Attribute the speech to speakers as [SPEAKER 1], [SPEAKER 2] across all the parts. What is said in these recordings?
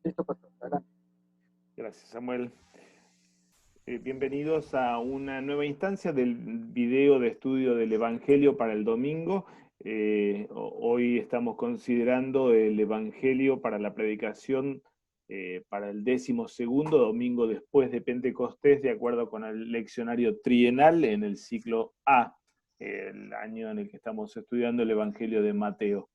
[SPEAKER 1] Listo, pastor. Adelante.
[SPEAKER 2] Gracias, Samuel. Bienvenidos a una nueva instancia del video de estudio del Evangelio para el domingo. Hoy estamos considerando el Evangelio para la predicación para el 12º domingo después de Pentecostés, de acuerdo con el leccionario trienal en el ciclo A, el año en el que estamos estudiando el Evangelio de Mateo.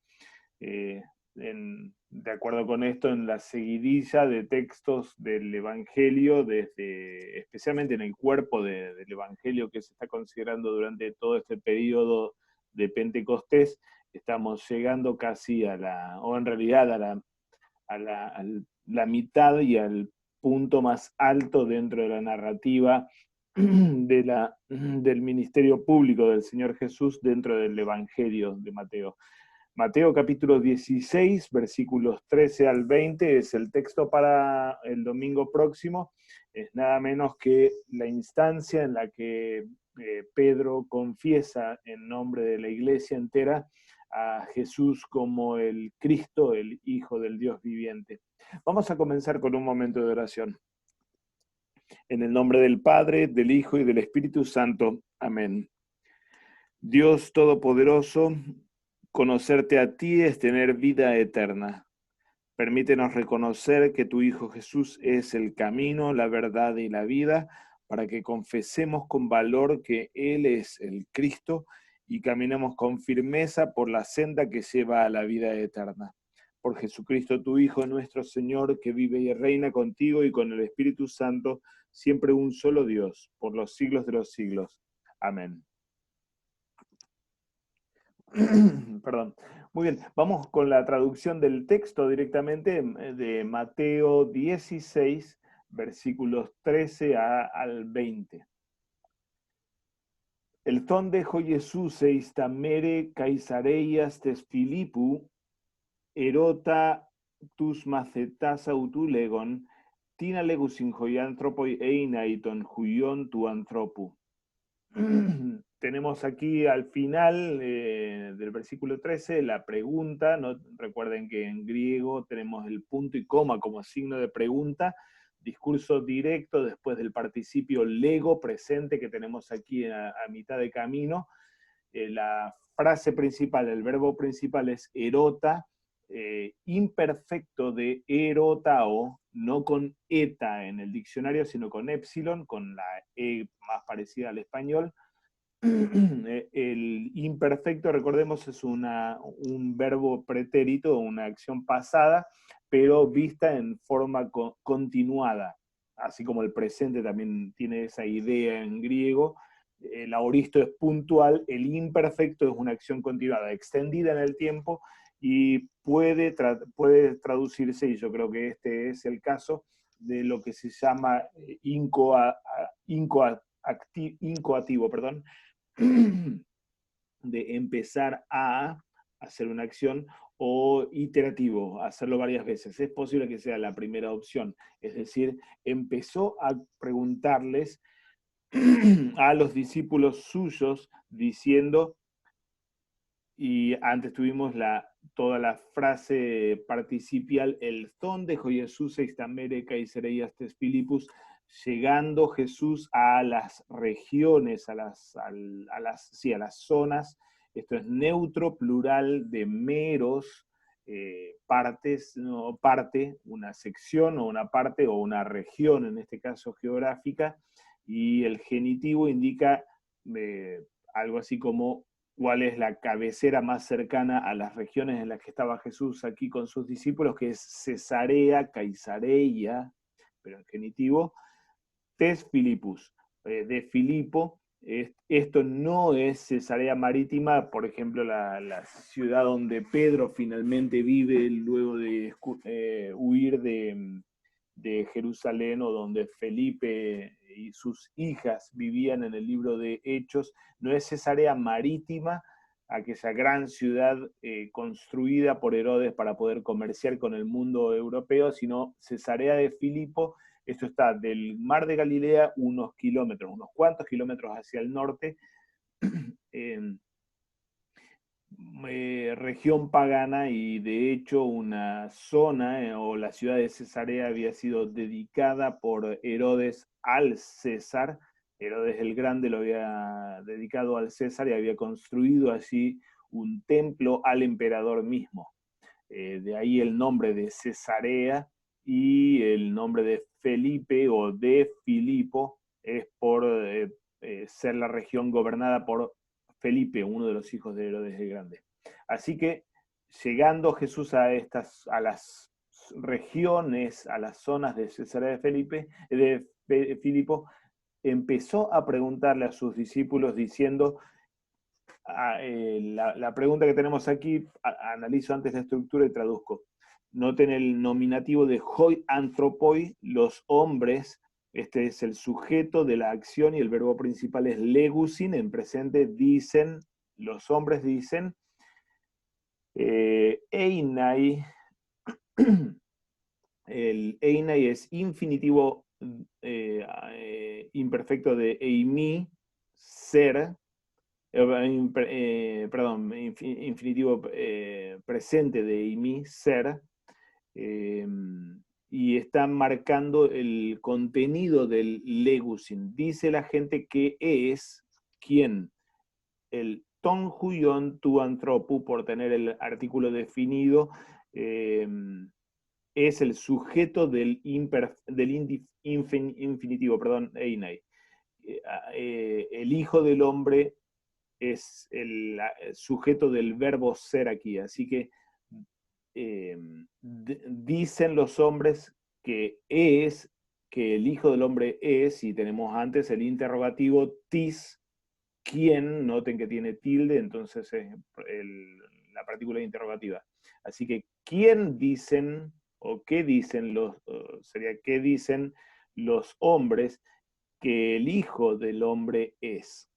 [SPEAKER 2] De acuerdo con esto, en la seguidilla de textos del Evangelio, especialmente en el cuerpo del Evangelio que se está considerando durante todo este periodo de Pentecostés, estamos llegando casi o en realidad a la mitad y al punto más alto dentro de la narrativa del ministerio público del Señor Jesús dentro del Evangelio de Mateo. Mateo capítulo 16, versículos 13 al 20, es el texto para el domingo próximo. Es nada menos que la instancia en la que Pedro confiesa en nombre de la iglesia entera a Jesús como el Cristo, el Hijo del Dios viviente. Vamos a comenzar con un momento de oración. En el nombre del Padre, del Hijo y del Espíritu Santo. Amén. Dios Todopoderoso, conocerte a ti es tener vida eterna. Permítenos reconocer que tu Hijo Jesús es el camino, la verdad y la vida, para que confesemos con valor que Él es el Cristo y caminemos con firmeza por la senda que lleva a la vida eterna. Por Jesucristo, tu Hijo, nuestro Señor, que vive y reina contigo y con el Espíritu Santo, siempre un solo Dios, por los siglos de los siglos. Amén. Perdón. Muy bien, vamos con la traducción del texto directamente de Mateo 16, versículos 13 al 20. El ton dejó Jesús istamere Caisareias tes Filipu, erota tus macetas autulegon, tina legus in hoianthropoi einaiton huion tu anthropu. Tenemos aquí al final del versículo 13 la pregunta, ¿no? Recuerden que en griego tenemos el punto y coma como signo de pregunta, discurso directo después del participio lego presente que tenemos aquí a mitad de camino. La frase principal, el verbo principal es erota, imperfecto de erotao, no con eta en el diccionario, sino con épsilon, con la e más parecida al español. El imperfecto, recordemos, es un verbo pretérito, una acción pasada, pero vista en forma continuada, así como el presente también tiene esa idea en griego. El aoristo es puntual, el imperfecto es una acción continuada, extendida en el tiempo y puede traducirse, y yo creo que este es el caso, de lo que se llama incoativo, perdón, de empezar a hacer una acción, o iterativo, hacerlo varias veces. Es posible que sea la primera opción, es decir, empezó a preguntarles a los discípulos suyos diciendo, y antes tuvimos toda la frase participial, el ton de Jesús extamere Caisareias tes Filipus, llegando Jesús a las regiones, a las zonas. Esto es neutro, plural de meros, partes, no, parte, una sección o una parte o una región, en este caso geográfica, y el genitivo indica algo así como cuál es la cabecera más cercana a las regiones en las que estaba Jesús aquí con sus discípulos, que es Cesarea, Caisareia, pero en genitivo, tes Filipus, de Filipo. Esto no es Cesarea Marítima, por ejemplo, la ciudad donde Pedro finalmente vive luego de huir de Jerusalén, o donde Felipe y sus hijas vivían en el libro de Hechos. No es Cesarea Marítima, aquella gran ciudad construida por Herodes para poder comerciar con el mundo europeo, sino Cesarea de Filipo. Esto está del mar de Galilea unos cuantos kilómetros hacia el norte, región pagana, y de hecho una zona o la ciudad de Cesarea había sido dedicada por Herodes al César. Herodes el Grande lo había dedicado al César y había construido allí un templo al emperador mismo. De ahí el nombre de Cesarea, y el nombre de Felipe o de Filipo es por ser la región gobernada por Felipe, uno de los hijos de Herodes el Grande. Así que llegando Jesús a las regiones, a las zonas de Cesarea de Filipo, empezó a preguntarle a sus discípulos diciendo, la pregunta que tenemos aquí, analizo antes la estructura y traduzco. Noten el nominativo de hoi anthropoi, los hombres. Este es el sujeto de la acción y el verbo principal es legusin. En presente dicen, los hombres dicen. Einai, el einai es infinitivo imperfecto de eimi, ser. Perdón, infinitivo presente de eimi, ser. Y están marcando el contenido del legusin. Dice la gente que es ¿quién? El ton huion tu antropu, por tener el artículo definido, es el sujeto del infinitivo, perdón, einai. El Hijo del Hombre es el sujeto del verbo ser aquí. Así que dicen los hombres que el Hijo del Hombre es, y tenemos antes el interrogativo tis, quién, noten que tiene tilde, entonces es la partícula interrogativa. Así que, ¿quién dicen, o qué dicen sería qué dicen los hombres que el Hijo del Hombre es?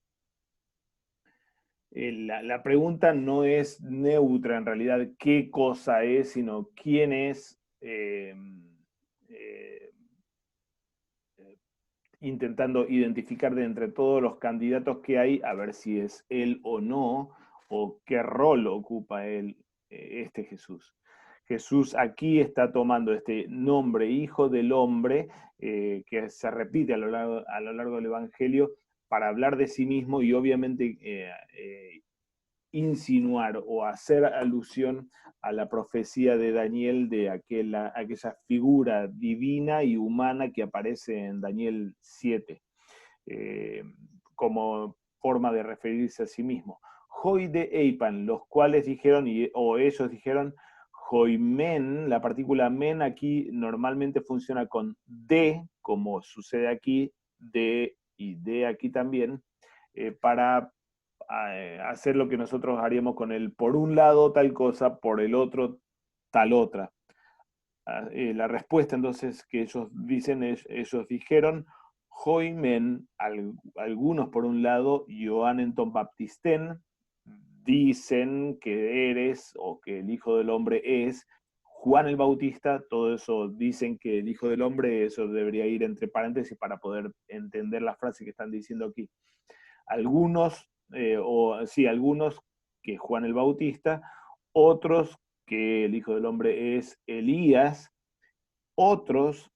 [SPEAKER 2] La pregunta no es neutra en realidad qué cosa es, sino quién es, intentando identificar de entre todos los candidatos que hay, a ver si es él o no, o qué rol ocupa él, este Jesús. Jesús aquí está tomando este nombre, Hijo del Hombre, que se repite a lo largo del Evangelio, para hablar de sí mismo y obviamente insinuar o hacer alusión a la profecía de Daniel de aquella figura divina y humana que aparece en Daniel 7, como forma de referirse a sí mismo. Hoi de Eipan, los cuales dijeron, o ellos dijeron, Hoimen, la partícula men aquí normalmente funciona con de, como sucede aquí, de y de aquí también, para hacer lo que nosotros haríamos con el por un lado tal cosa, por el otro tal otra. La respuesta entonces que ellos dicen es, ellos dijeron, Hoimen, algunos por un lado, Johanneton Baptisten, dicen que eres, o que el Hijo del Hombre es, Juan el Bautista. Todo eso dicen que el Hijo del Hombre, eso debería ir entre paréntesis para poder entender la frase que están diciendo aquí. Algunos, algunos que Juan el Bautista, otros que el Hijo del Hombre es Elías, otros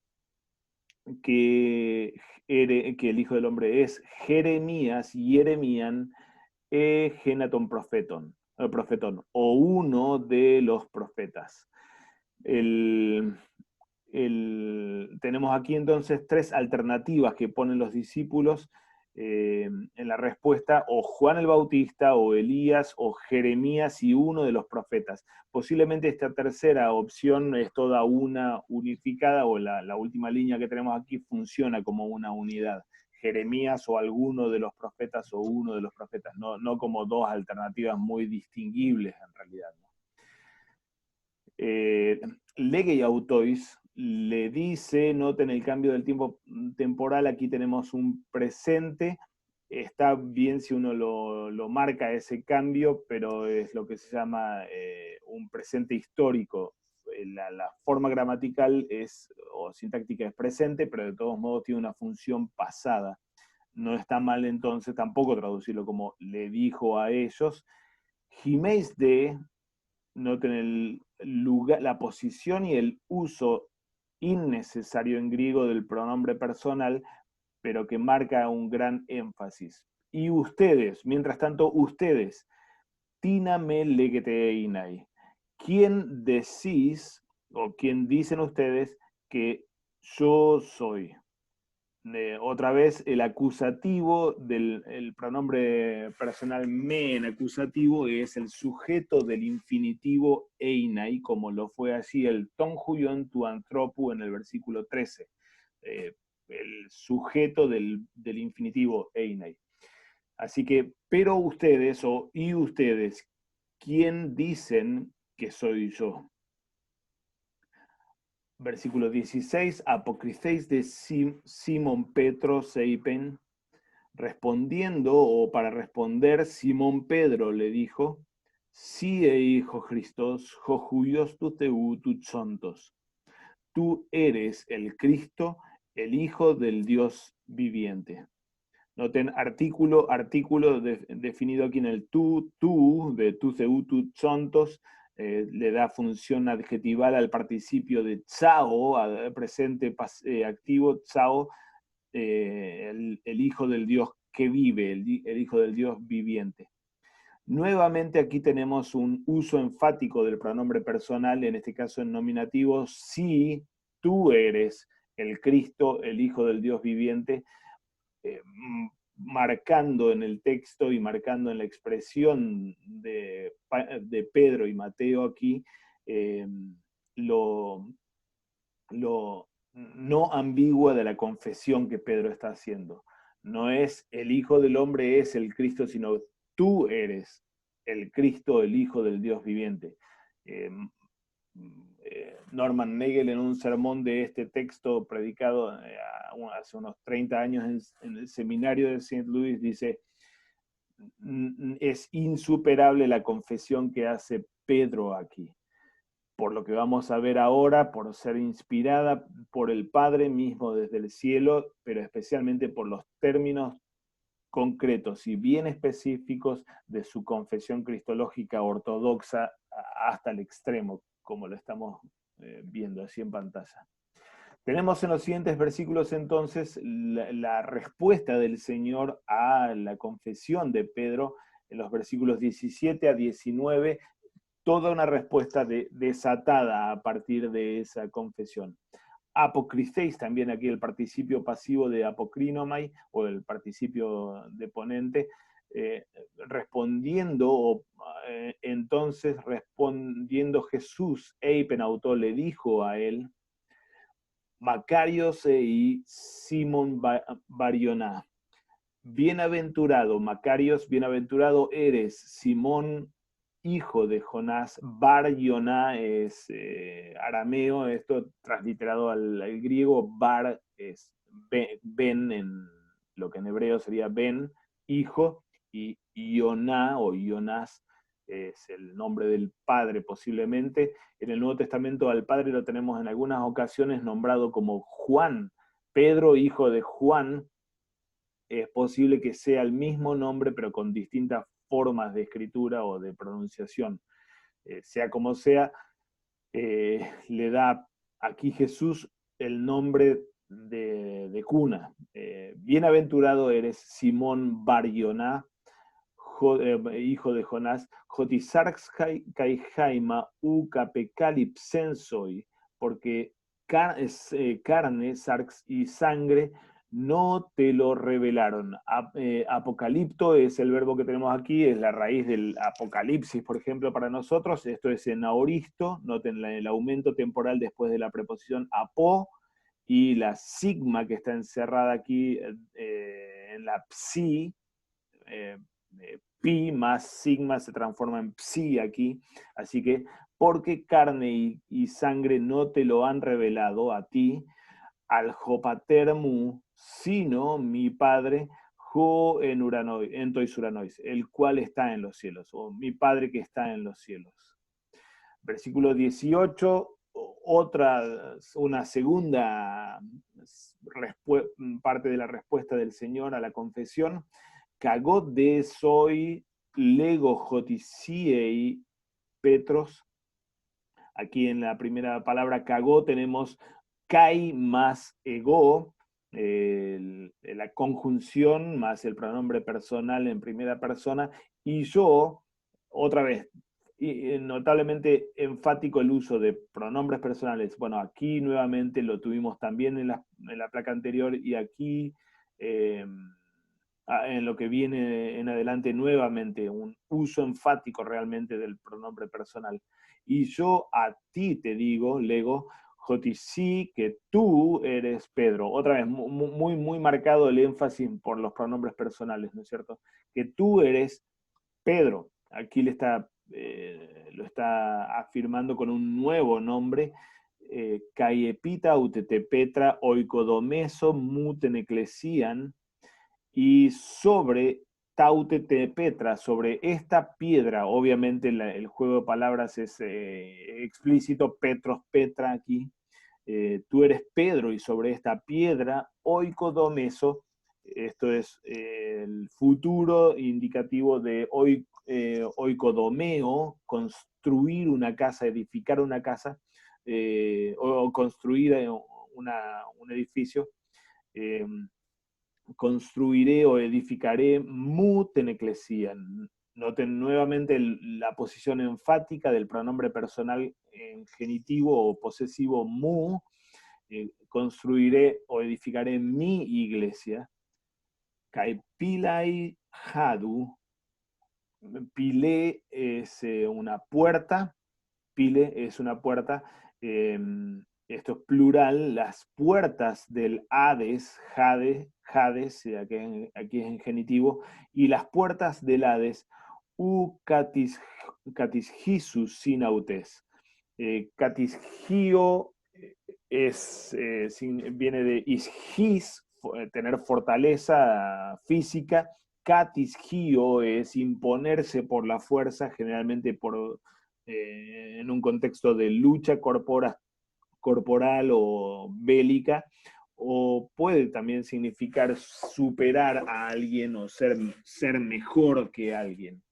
[SPEAKER 2] que el Hijo del Hombre es Jeremías, Jeremían, Genaton profetón, o uno de los profetas. Tenemos aquí entonces tres alternativas que ponen los discípulos en la respuesta: o Juan el Bautista, o Elías, o Jeremías y uno de los profetas. Posiblemente esta tercera opción es toda una unificada, o la última línea que tenemos aquí funciona como una unidad. Jeremías o alguno de los profetas, o uno de los profetas, no como dos alternativas muy distinguibles en realidad, ¿no? Legei autois le dice, noten el cambio del tiempo temporal, aquí tenemos un presente. Está bien si uno lo marca ese cambio, pero es lo que se llama un presente histórico. La forma gramatical o sintáctica es presente, pero de todos modos tiene una función pasada. No está mal entonces tampoco traducirlo como le dijo a ellos. Giméis de, noten el lugar, la posición y el uso innecesario en griego del pronombre personal, pero que marca un gran énfasis. Y ustedes, mientras tanto, ustedes, tina me legeteinai. ¿Quién decís, o quién dicen ustedes que yo soy? Otra vez el acusativo del el pronombre personal me en acusativo es el sujeto del infinitivo einai, como lo fue así el ton huion tu anthropu en el versículo 13. El sujeto del infinitivo einai. Así que, pero ustedes o y ustedes, ¿quién dicen que soy yo? Versículo 16, apocriféis de Simón Petro Seipen, respondiendo o para responder, Simón Pedro le dijo, sí, hijo Cristos, jojuyos tu teu tu chontos. Tú eres el Cristo, el Hijo del Dios viviente. Noten artículo, definido aquí en el tú, de tu teu tu chontos, le da función adjetival al participio de chao, al presente activo, chao, el Hijo del Dios que vive, el Hijo del Dios viviente. Nuevamente aquí tenemos un uso enfático del pronombre personal, en este caso en nominativo, si tú eres el Cristo, el Hijo del Dios viviente, marcando en el texto y marcando en la expresión de Pedro y Mateo aquí lo no ambigua de la confesión que Pedro está haciendo. No es el Hijo del Hombre es el Cristo, sino tú eres el Cristo, el Hijo del Dios viviente. Norman Nagel en un sermón de este texto predicado hace unos 30 años en el seminario de St. Louis dice, es insuperable la confesión que hace Pedro aquí, por lo que vamos a ver ahora, por ser inspirada por el Padre mismo desde el cielo, pero especialmente por los términos concretos y bien específicos de su confesión cristológica ortodoxa hasta el extremo, como lo estamos viendo así en pantalla. Tenemos en los siguientes versículos entonces la respuesta del Señor a la confesión de Pedro en los versículos 17 a 19, toda una respuesta desatada a partir de esa confesión. Apocriféis también aquí el participio pasivo de apokrinomai, o el participio de ponente, respondiendo, entonces respondiendo Jesús, eipenauto, le dijo a él, Macarios y Simón Barioná, bienaventurado, Macarios, bienaventurado eres, Simón, hijo de Jonás. Bar-Yoná es arameo, esto transliterado al griego. Bar es ben, en lo que en hebreo sería ben, hijo, y Yoná o Jonás es el nombre del padre posiblemente. En el Nuevo Testamento al padre lo tenemos en algunas ocasiones nombrado como Juan, Pedro, hijo de Juan. Es posible que sea el mismo nombre, pero con distintas formas de escritura o de pronunciación. Sea como sea, le da aquí Jesús el nombre de cuna. Bienaventurado eres Simón Bar-Yoná, hijo de Jonás, Jotisarx Kaijaima u Capecalipsensoi, porque carne, sarx y sangre no te lo revelaron. Apocalipto es el verbo que tenemos aquí, es la raíz del apocalipsis, por ejemplo, para nosotros. Esto es en aoristo, noten el aumento temporal después de la preposición apo, y la sigma que está encerrada aquí en la psi, pi más sigma se transforma en psi aquí, así que porque carne y sangre no te lo han revelado a ti, al jopatermu, sino mi Padre, jo en uranoi, en toisuranois, el cual está en los cielos, o mi Padre que está en los cielos. Versículo 18, una segunda parte de la respuesta del Señor a la confesión. Cagó de soy lego joticiei Petros. Aquí en la primera palabra cagó tenemos kai más ego, la conjunción más el pronombre personal en primera persona, y yo, otra vez, notablemente enfático el uso de pronombres personales. Bueno, aquí nuevamente lo tuvimos también en la placa anterior, y aquí en lo que viene en adelante nuevamente un uso enfático realmente del pronombre personal. Y yo a ti te digo, lego, Jotisí, que tú eres Pedro. Otra vez, muy, muy marcado el énfasis por los pronombres personales, ¿no es cierto? Que tú eres Pedro. Aquí lo está afirmando con un nuevo nombre, Caiepita utete Petra oikodomeso muten eclesian, y sobre Tautete Petra, sobre esta piedra. Obviamente el juego de palabras es explícito, Petros Petra aquí. Tú eres Pedro, y sobre esta piedra, oikodomeso, esto es el futuro indicativo de oikodomeo, construir una casa, edificar una casa, o construir un edificio. Construiré o edificaré mu teneclesía. Noten nuevamente la posición enfática del pronombre personal en genitivo o posesivo mu. Construiré o edificaré mi iglesia. Kai pilai hadu. Pile es una puerta. Pile es una puerta. Esto es plural, las puertas del Hades, Hades, aquí es en genitivo, y las puertas del Hades, u catisgisus sinautes. Catisgio viene de isgis, tener fortaleza física. Catisgio es imponerse por la fuerza, generalmente en un contexto de lucha corporal o bélica, o puede también significar superar a alguien o ser mejor que alguien.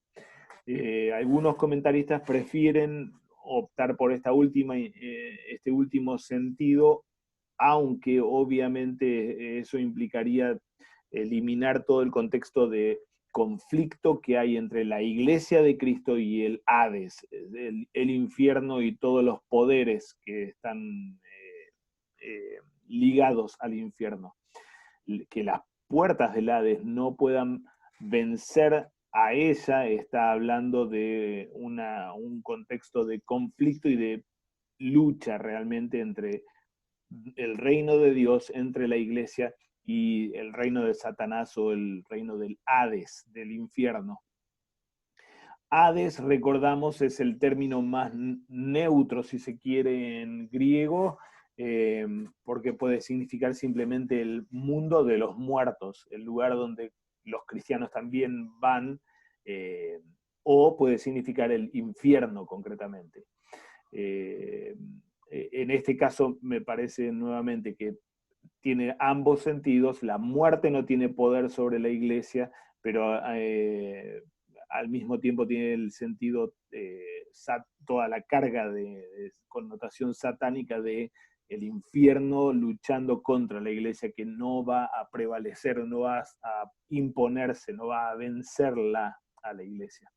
[SPEAKER 2] Algunos comentaristas prefieren optar por este último sentido, aunque obviamente eso implicaría eliminar todo el contexto de conflicto que hay entre la Iglesia de Cristo y el Hades, el infierno y todos los poderes que están ligados al infierno. Que las puertas del Hades no puedan vencer a ella está hablando de un contexto de conflicto y de lucha realmente entre el reino de Dios, entre la iglesia y el reino de Satanás, o el reino del Hades, del infierno. Hades, recordamos, es el término más neutro, si se quiere, en griego, porque puede significar simplemente el mundo de los muertos, el lugar donde los cristianos también van, o puede significar el infierno concretamente. En este caso me parece nuevamente que tiene ambos sentidos. La muerte no tiene poder sobre la iglesia, pero al mismo tiempo tiene el sentido, toda la carga de connotación satánica de el infierno luchando contra la iglesia, que no va a prevalecer, no va a imponerse, no va a vencerla a la iglesia.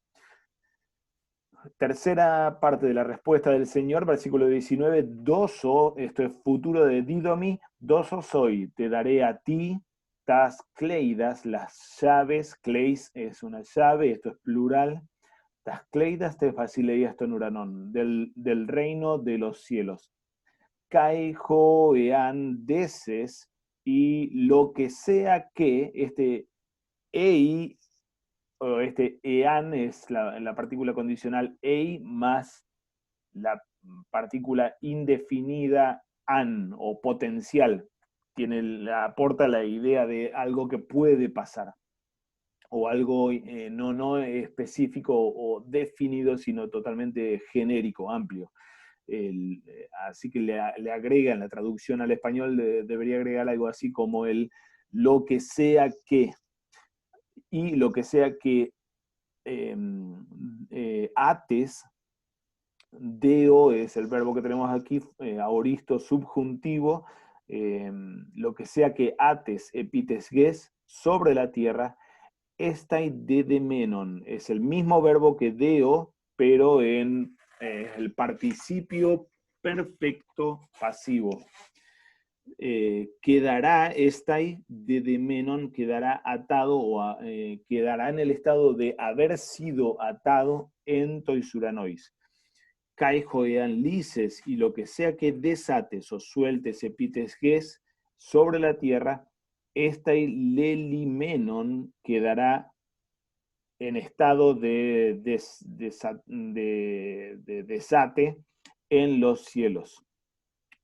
[SPEAKER 2] Tercera parte de la respuesta del Señor, versículo 19, doso, esto es futuro de didomi, doso soy, te daré a ti, tas cleidas, las llaves, cleis es una llave, esto es plural, tas cleidas te facileías ton uranón, del reino de los cielos. Kai ho ean deses, y lo que sea que, este ei, o este ean es la partícula condicional ei más la partícula indefinida an, o potencial. Aporta la idea de algo que puede pasar, o algo no específico o definido, sino totalmente genérico, amplio. Así que le agrega en la traducción al español, debería agregar algo así como lo que sea que, y lo que sea que ates, deo es el verbo que tenemos aquí, aoristo subjuntivo, lo que sea que ates epitesges sobre la tierra, estai dedemenon, es el mismo verbo que deo, pero en el participio perfecto pasivo. Quedará estai dedemenon, quedará atado o quedará en el estado de haber sido atado en toisuranois. Kai joean lices, y lo que sea que desates o sueltes epitesges sobre la tierra, estai lelimenon, quedará en estado de desate en los cielos.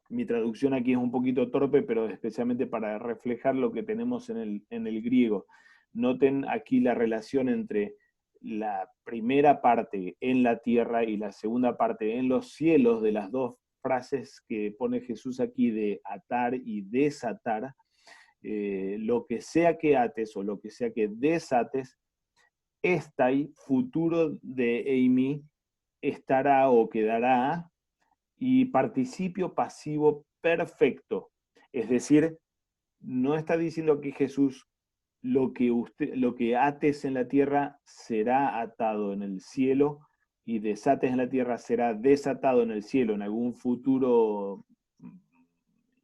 [SPEAKER 2] Mi traducción aquí es un poquito torpe, pero especialmente para reflejar lo que tenemos en el griego. Noten aquí la relación entre la primera parte en la tierra y la segunda parte en los cielos, de las dos frases que pone Jesús aquí de atar y desatar. Lo que sea que ates o lo que sea que desates, estai, futuro de eimi, estará o quedará, y participio pasivo perfecto. Es decir, no está diciendo aquí Jesús, lo que ates en la tierra será atado en el cielo, y desates en la tierra será desatado en el cielo en algún futuro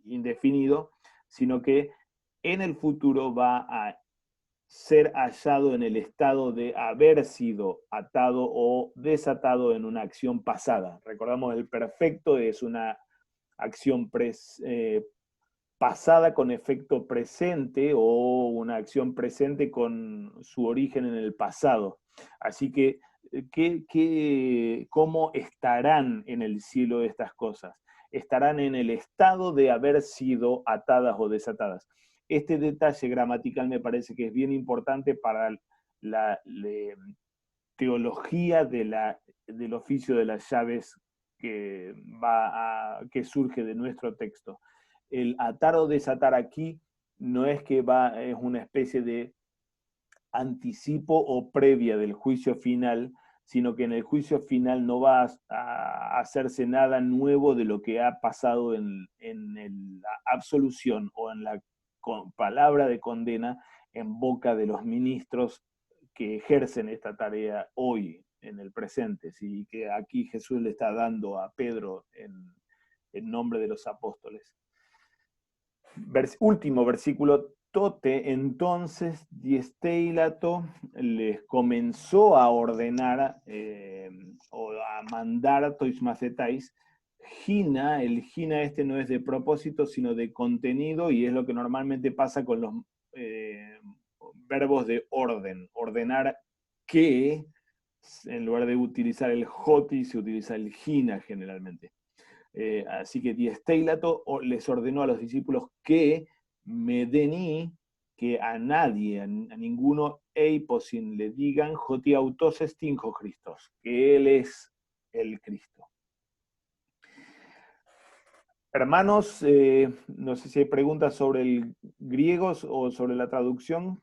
[SPEAKER 2] indefinido, sino que en el futuro va a ser hallado en el estado de haber sido atado o desatado en una acción pasada. Recordamos, el perfecto es una acción pasada con efecto presente, o una acción presente con su origen en el pasado. Así que, ¿cómo estarán en el cielo estas cosas? Estarán en el estado de haber sido atadas o desatadas. Este detalle gramatical me parece que es bien importante para la teología del oficio de las llaves que surge de nuestro texto. El atar o desatar aquí no es que es una especie de anticipo o previa del juicio final, sino que en el juicio final no va a hacerse nada nuevo de lo que ha pasado en la absolución o en la palabra de condena en boca de los ministros que ejercen esta tarea hoy, en el presente, ¿sí? Que aquí Jesús le está dando a Pedro en nombre de los apóstoles. Último versículo. Tote, entonces, diesteilato, les comenzó a ordenar o a mandar toismacetais. Gina, el gina este no es de propósito, sino de contenido, y es lo que normalmente pasa con los verbos de orden. Ordenar que, en lugar de utilizar el joti, se utiliza el gina generalmente. Así que diesteilato les ordenó a los discípulos que medení, que a nadie, a ninguno eiposin le digan joti autos estinjo Christos, que Él es el Cristo. Hermanos, no sé si hay preguntas sobre el griego o sobre la traducción.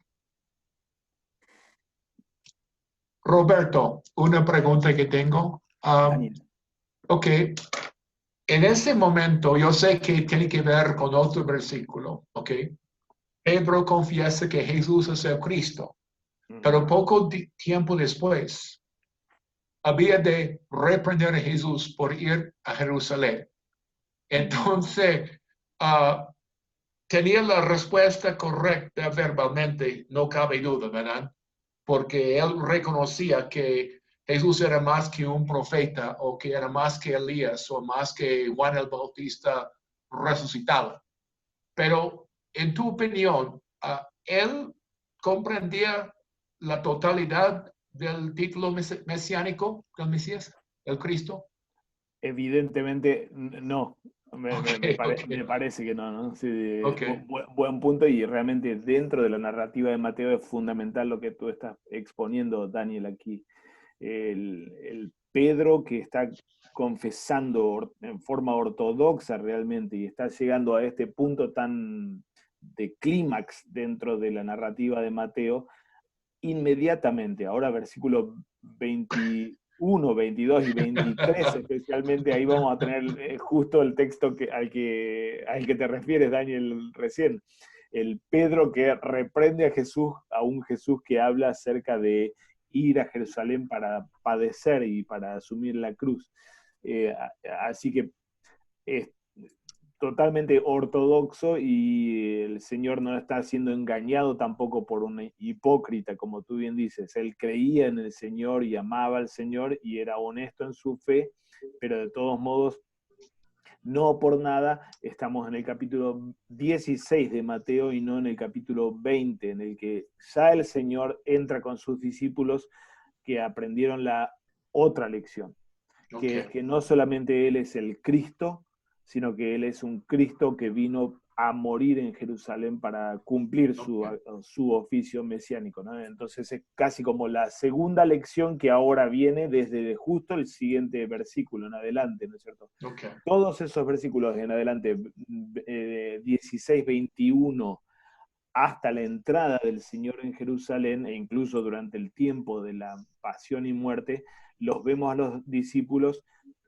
[SPEAKER 1] Roberto, una pregunta que tengo. Ok, en ese momento yo sé que tiene que ver con otro versículo, ok. Pedro confiesa que Jesús es el Cristo, pero poco tiempo después había de reprender a Jesús por ir a Jerusalén. Entonces, tenía la respuesta correcta verbalmente, no cabe duda, ¿verdad? Porque él reconocía que Jesús era más que un profeta, o que era más que Elías, o más que Juan el Bautista resucitado. Pero, en tu opinión, ¿él comprendía la totalidad del título mesiánico del Mesías, el Cristo?
[SPEAKER 2] Evidentemente no. Me parece que no, ¿no? Sí, buen punto, y realmente dentro de la narrativa de Mateo es fundamental lo que tú estás exponiendo, Daniel, aquí. El Pedro que está confesando en forma ortodoxa realmente, y está llegando a este punto tan de clímax dentro de la narrativa de Mateo, inmediatamente. Ahora versículo 21, 22 y 23 especialmente, ahí vamos a tener justo el texto al que te refieres, Daniel, recién. El Pedro que reprende a Jesús, a un Jesús que habla acerca de ir a Jerusalén para padecer y para asumir la cruz. Así que es totalmente ortodoxo y el Señor no está siendo engañado tampoco por un hipócrita, como tú bien dices. Él creía en el Señor y amaba al Señor y era honesto en su fe, pero de todos modos, no por nada estamos en el capítulo 16 de Mateo y no en el capítulo 20, en el que ya el Señor entra con sus discípulos que aprendieron la otra lección, que es que no solamente Él es el Cristo, sino que Él es un Cristo que vino a morir en Jerusalén para cumplir su oficio mesiánico, ¿no? Entonces es casi como la segunda lección que ahora viene desde justo el siguiente versículo en adelante, ¿no es cierto? Todos esos versículos en adelante, 16, 21, hasta la entrada del Señor en Jerusalén, e incluso durante el tiempo de la pasión y muerte, los vemos a los discípulos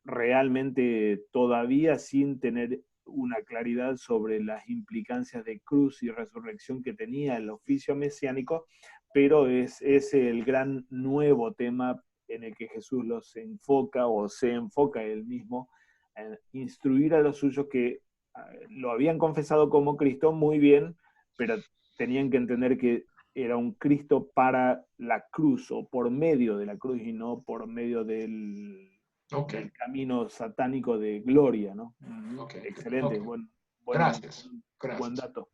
[SPEAKER 2] realmente todavía sin tener una claridad sobre las implicancias de cruz y resurrección que tenía el oficio mesiánico, pero es el gran nuevo tema en el que Jesús los enfoca o se enfoca él mismo en instruir a los suyos que lo habían confesado como Cristo muy bien, pero tenían que entender que era un Cristo para la cruz o por medio de la cruz y no por medio del camino satánico de gloria, ¿no? Excelente,
[SPEAKER 1] Gracias.
[SPEAKER 2] Buen dato.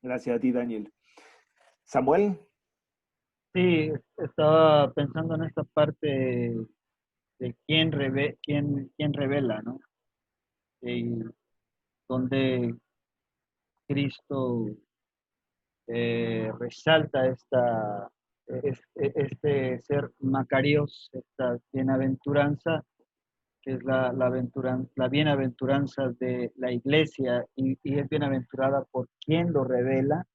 [SPEAKER 2] Gracias a ti, Daniel. ¿Samuel?
[SPEAKER 3] Sí, estaba pensando en esta parte de quién revela, ¿no? Y donde Cristo resalta este ser Macarios, esta bienaventuranza, que es la bienaventuranza de la iglesia, y es bienaventurada por quien lo revela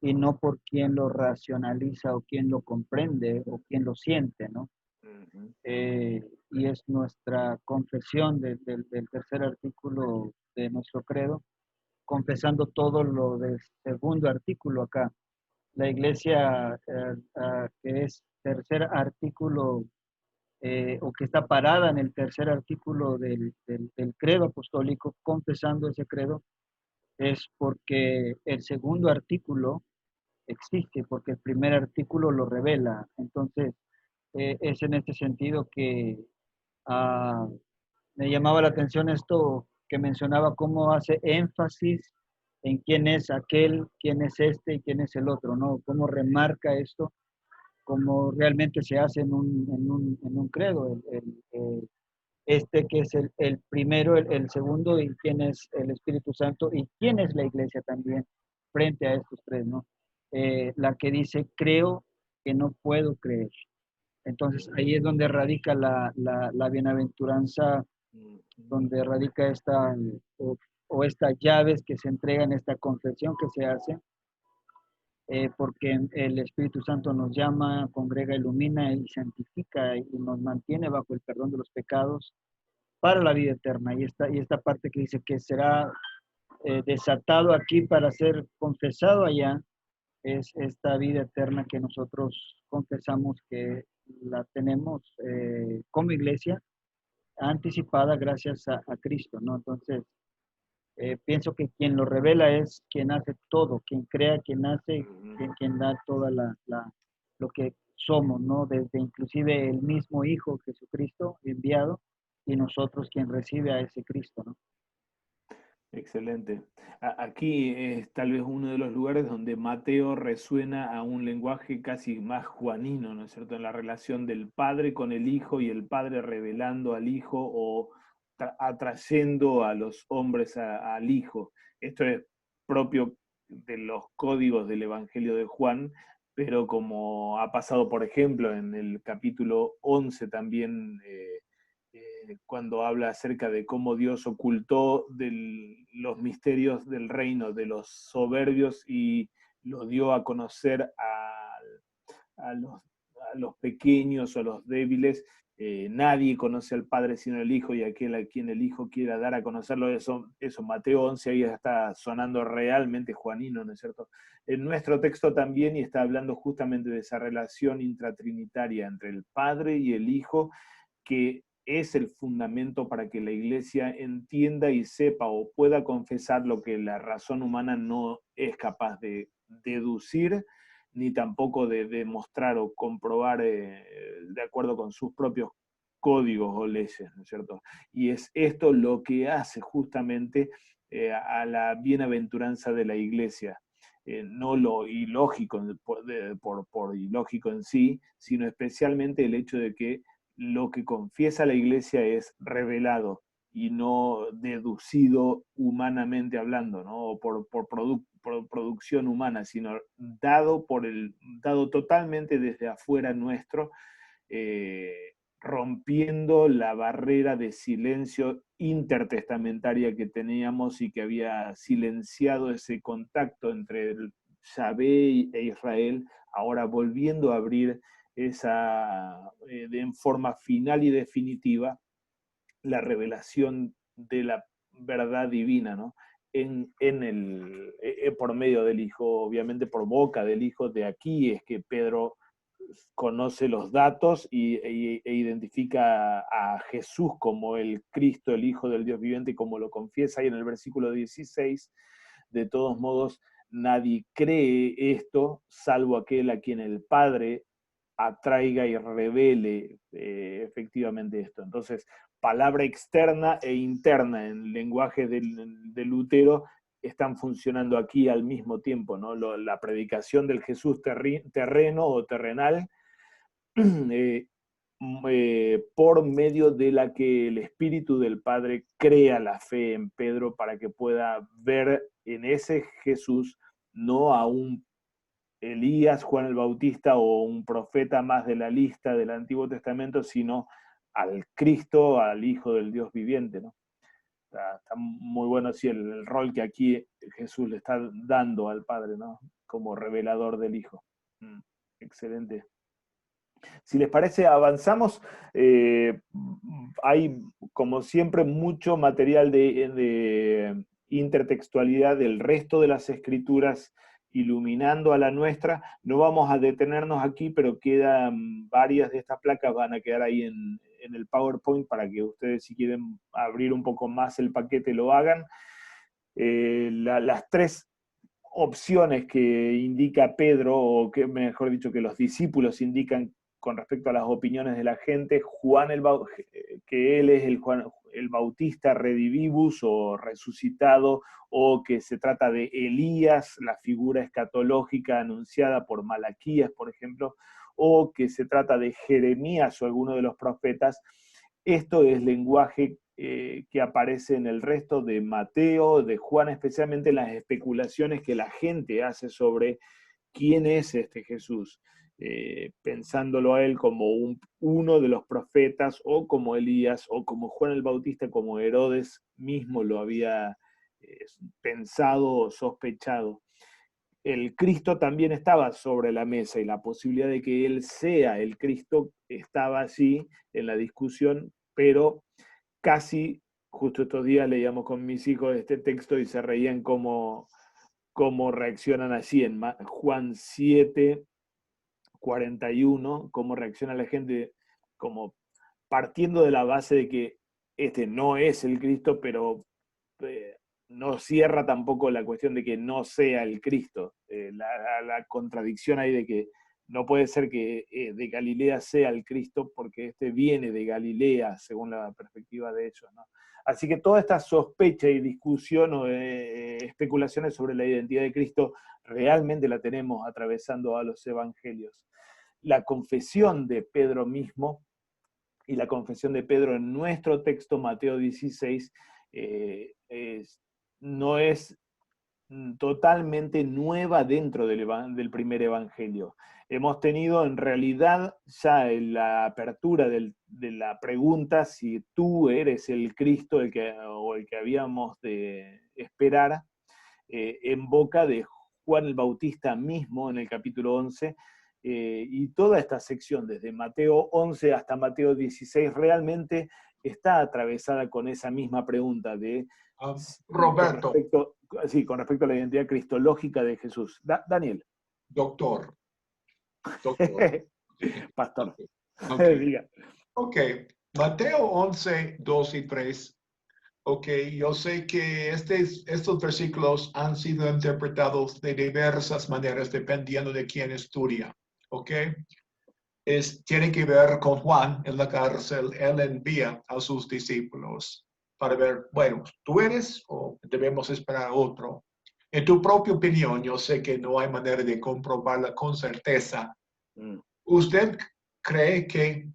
[SPEAKER 3] y no por quien lo racionaliza o quien lo comprende o quien lo siente, ¿no? Y es nuestra confesión del tercer artículo de nuestro credo, confesando todo lo del segundo artículo acá. La iglesia que es tercer artículo o que está parada en el tercer artículo del credo apostólico, confesando ese credo, es porque el segundo artículo existe, porque el primer artículo lo revela. Entonces, es en este sentido que me llamaba la atención esto que mencionaba, cómo hace énfasis en quién es aquel, quién es este y quién es el otro, ¿no? Cómo remarca esto, cómo realmente se hace en un credo, este que es el primero, el segundo, y quién es el Espíritu Santo y quién es la iglesia también, frente a estos tres, ¿no? La que dice, creo que no puedo creer. Entonces ahí es donde radica la bienaventuranza, donde radica esta, o estas llaves que se entregan, esta confesión que se hace, porque el Espíritu Santo nos llama, congrega, ilumina y santifica y nos mantiene bajo el perdón de los pecados para la vida eterna. Y esta parte que dice que será desatado aquí para ser confesado allá, es esta vida eterna que nosotros confesamos que la tenemos como iglesia anticipada gracias a Cristo, ¿no? Entonces, pienso que quien lo revela es quien hace todo, quien crea, quien hace, quien da toda lo que somos, ¿no? Desde inclusive el mismo Hijo Jesucristo enviado y nosotros quien recibe a ese Cristo, ¿no?
[SPEAKER 2] Excelente. Aquí es tal vez uno de los lugares donde Mateo resuena a un lenguaje casi más juanino, ¿no es cierto? En la relación del padre con el hijo y el padre revelando al hijo o atrayendo a los hombres al hijo. Esto es propio de los códigos del Evangelio de Juan, pero como ha pasado, por ejemplo, en el capítulo 11 también, cuando habla acerca de cómo Dios ocultó los misterios del reino de los soberbios y lo dio a conocer a los pequeños o a los débiles. Nadie conoce al Padre sino el Hijo, y aquel a quien el Hijo quiera dar a conocerlo. Eso Mateo 11, ahí está sonando realmente juanino, ¿no es cierto? En nuestro texto también, y está hablando justamente de esa relación intratrinitaria entre el Padre y el Hijo, que es el fundamento para que la Iglesia entienda y sepa o pueda confesar lo que la razón humana no es capaz de deducir, ni tampoco de demostrar o comprobar de acuerdo con sus propios códigos o leyes, ¿no es cierto? Y es esto lo que hace justamente a la bienaventuranza de la Iglesia. No lo ilógico por ilógico en sí, sino especialmente el hecho de que lo que confiesa la Iglesia es revelado y no deducido humanamente hablando, ¿no? O por producción humana, sino dado totalmente desde afuera nuestro, rompiendo la barrera de silencio intertestamentaria que teníamos y que había silenciado ese contacto entre el Yahvé e Israel, ahora volviendo a abrir en forma final y definitiva la revelación de la verdad divina, ¿no? Por medio del Hijo, obviamente por boca del Hijo. De aquí es que Pedro conoce los datos e identifica a Jesús como el Cristo, el Hijo del Dios viviente, como lo confiesa ahí en el versículo 16. De todos modos, nadie cree esto, salvo aquel a quien el Padre atraiga y revele efectivamente esto. Entonces, palabra externa e interna en el lenguaje de Lutero están funcionando aquí al mismo tiempo, ¿no? La predicación del Jesús terreno o terrenal, por medio de la que el Espíritu del Padre crea la fe en Pedro para que pueda ver en ese Jesús no a un Elías, Juan el Bautista o un profeta más de la lista del Antiguo Testamento, sino al Cristo, al Hijo del Dios viviente, ¿no? Está muy bueno sí, el rol que aquí Jesús le está dando al Padre, ¿no? Como revelador del Hijo. Excelente. Si les parece, avanzamos. Hay, como siempre, mucho material de intertextualidad del resto de las escrituras iluminando a la nuestra. No vamos a detenernos aquí, pero quedan varias de estas placas, van a quedar ahí en el PowerPoint para que ustedes, si quieren abrir un poco más el paquete, lo hagan. Las tres opciones que indica Pedro, o que mejor dicho, que los discípulos indican con respecto a las opiniones de la gente: que él es el Bautista redivivus o resucitado, o que se trata de Elías, la figura escatológica anunciada por Malaquías, por ejemplo, o que se trata de Jeremías o alguno de los profetas. Esto es lenguaje que aparece en el resto de Mateo, de Juan, especialmente en las especulaciones que la gente hace sobre quién es este Jesús, pensándolo a él como uno de los profetas, o como Elías, o como Juan el Bautista, como Herodes mismo lo había pensado o sospechado. El Cristo también estaba sobre la mesa, y la posibilidad de que él sea el Cristo estaba allí en la discusión, pero casi, justo estos días leíamos con mis hijos este texto y se reían cómo reaccionan así en Juan 7, 41, cómo reacciona la gente, como partiendo de la base de que este no es el Cristo, pero no cierra tampoco la cuestión de que no sea el Cristo. La contradicción ahí de que no puede ser que de Galilea sea el Cristo, porque este viene de Galilea, según la perspectiva de ellos, ¿no? Así que toda esta sospecha y discusión o especulaciones sobre la identidad de Cristo realmente la tenemos atravesando a los evangelios. La confesión de Pedro mismo y la confesión de Pedro en nuestro texto, Mateo 16, no es totalmente nueva dentro del primer evangelio. Hemos tenido en realidad ya en la apertura de la pregunta si tú eres el Cristo o el que habíamos de esperar, en boca de Juan el Bautista mismo en el capítulo 11, y toda esta sección, desde Mateo 11 hasta Mateo 16, realmente está atravesada con esa misma pregunta de
[SPEAKER 1] Roberto,
[SPEAKER 2] con respecto a la identidad cristológica de Jesús. Daniel.
[SPEAKER 1] doctor. Doctor.
[SPEAKER 2] Pastor.
[SPEAKER 1] Ok.
[SPEAKER 2] Diga.
[SPEAKER 1] Ok. Mateo 11, 2 y 3. Ok, yo sé que estos versículos han sido interpretados de diversas maneras dependiendo de quién estudia. Ok. Tiene que ver con Juan en la cárcel. Él envía a sus discípulos para ver, bueno, ¿tú eres o debemos esperar a otro? En tu propia opinión, yo sé que no hay manera de comprobarla con certeza. ¿Usted cree que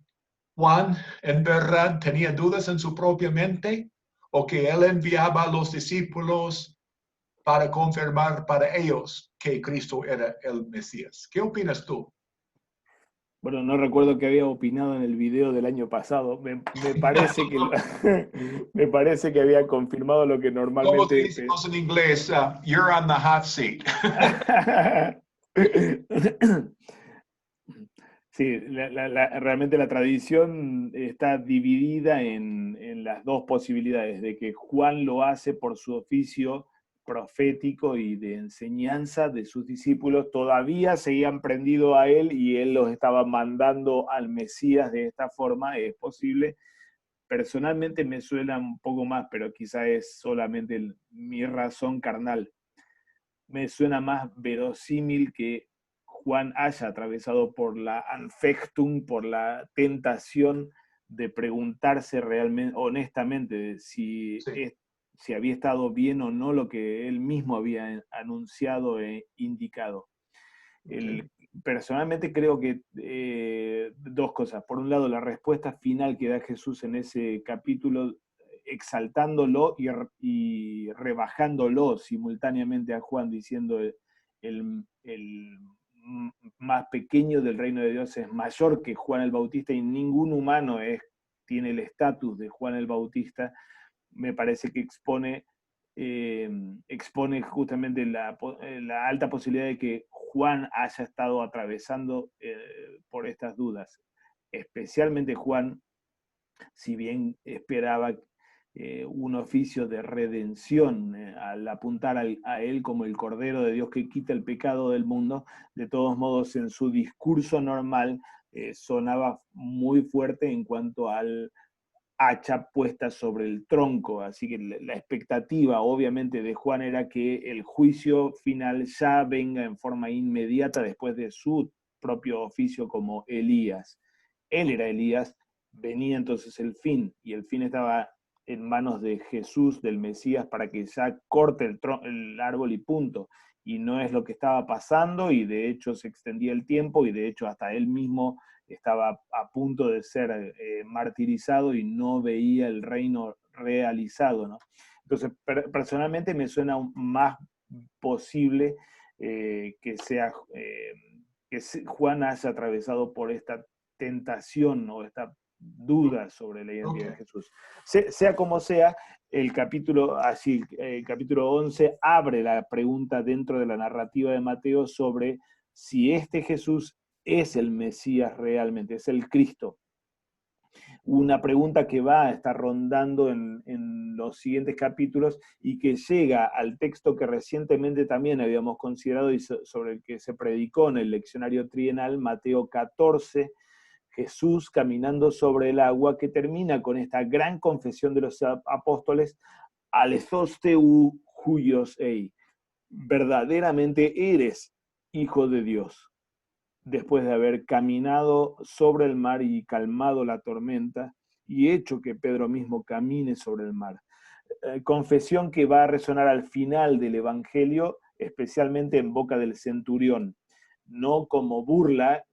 [SPEAKER 1] Juan en verdad tenía dudas en su propia mente o que él enviaba a los discípulos para confirmar para ellos que Cristo era el Mesías? ¿Qué opinas tú?
[SPEAKER 2] Bueno, no recuerdo que había opinado en el video del año pasado. Me parece que me parece que había confirmado lo que
[SPEAKER 1] Como
[SPEAKER 2] normalmente.
[SPEAKER 1] decimos en inglés, you're on the hot seat.
[SPEAKER 2] Sí, realmente la tradición está dividida en las dos posibilidades, de que Juan lo hace por su oficio profético y de enseñanza de sus discípulos, todavía seguían prendido a él y él los estaba mandando al Mesías de esta forma, es posible. Personalmente me suena un poco más, pero quizá es solamente mi razón carnal. Me suena más verosímil que Juan haya atravesado por la Anfechtung, por la tentación de preguntarse realmente, honestamente, si había estado bien o no lo que él mismo había anunciado e indicado. Personalmente creo que dos cosas. Por un lado, la respuesta final que da Jesús en ese capítulo, exaltándolo y rebajándolo simultáneamente a Juan, diciendo el más pequeño del reino de Dios es mayor que Juan el Bautista y ningún humano tiene el estatus de Juan el Bautista, me parece que expone justamente la alta posibilidad de que Juan haya estado atravesando por estas dudas. Especialmente Juan, si bien esperaba un oficio de redención al apuntar a él como el Cordero de Dios que quita el pecado del mundo, de todos modos en su discurso normal sonaba muy fuerte en cuanto al hacha puesta sobre el tronco, así que la expectativa obviamente de Juan era que el juicio final ya venga en forma inmediata después de su propio oficio como Elías. Él era Elías, venía entonces el fin, y el fin estaba en manos de Jesús, del Mesías, para que ya corte el árbol y punto. Y no es lo que estaba pasando, y de hecho se extendía el tiempo, y de hecho hasta él mismo estaba a punto de ser martirizado y no veía el reino realizado, ¿no? Entonces, personalmente me suena más posible que Juan haya atravesado por esta tentación o esta duda sobre la identidad de Jesús. Sea como sea, el capítulo 11 abre la pregunta dentro de la narrativa de Mateo sobre si este Jesús es el Mesías realmente, es el Cristo. Una pregunta que va a estar rondando en los siguientes capítulos y que llega al texto que recientemente también habíamos considerado y sobre el que se predicó en el leccionario trienal, Mateo 14, Jesús caminando sobre el agua, que termina con esta gran confesión de los apóstoles, alethosteu huios ei, verdaderamente eres hijo de Dios. Después de haber caminado sobre el mar y calmado la tormenta y hecho que Pedro mismo camine sobre el mar. Confesión que va a resonar al final del Evangelio, especialmente en boca del centurión, no como burla,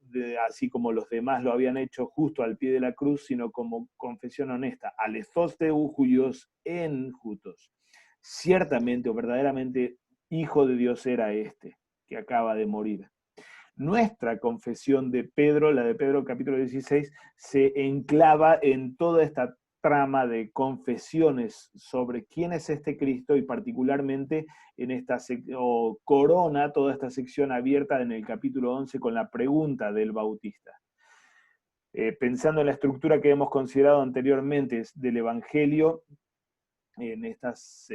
[SPEAKER 2] así como los demás lo habían hecho justo al pie de la cruz, sino como confesión honesta. Alethosteu huios en jutos. Ciertamente o verdaderamente hijo de Dios era este, que acaba de morir. Nuestra confesión de Pedro, la de Pedro capítulo 16, se enclava en toda esta trama de confesiones sobre quién es este Cristo, y particularmente en esta corona toda esta sección abierta en el capítulo 11 con la pregunta del Bautista. Pensando en la estructura que hemos considerado anteriormente del Evangelio, en estas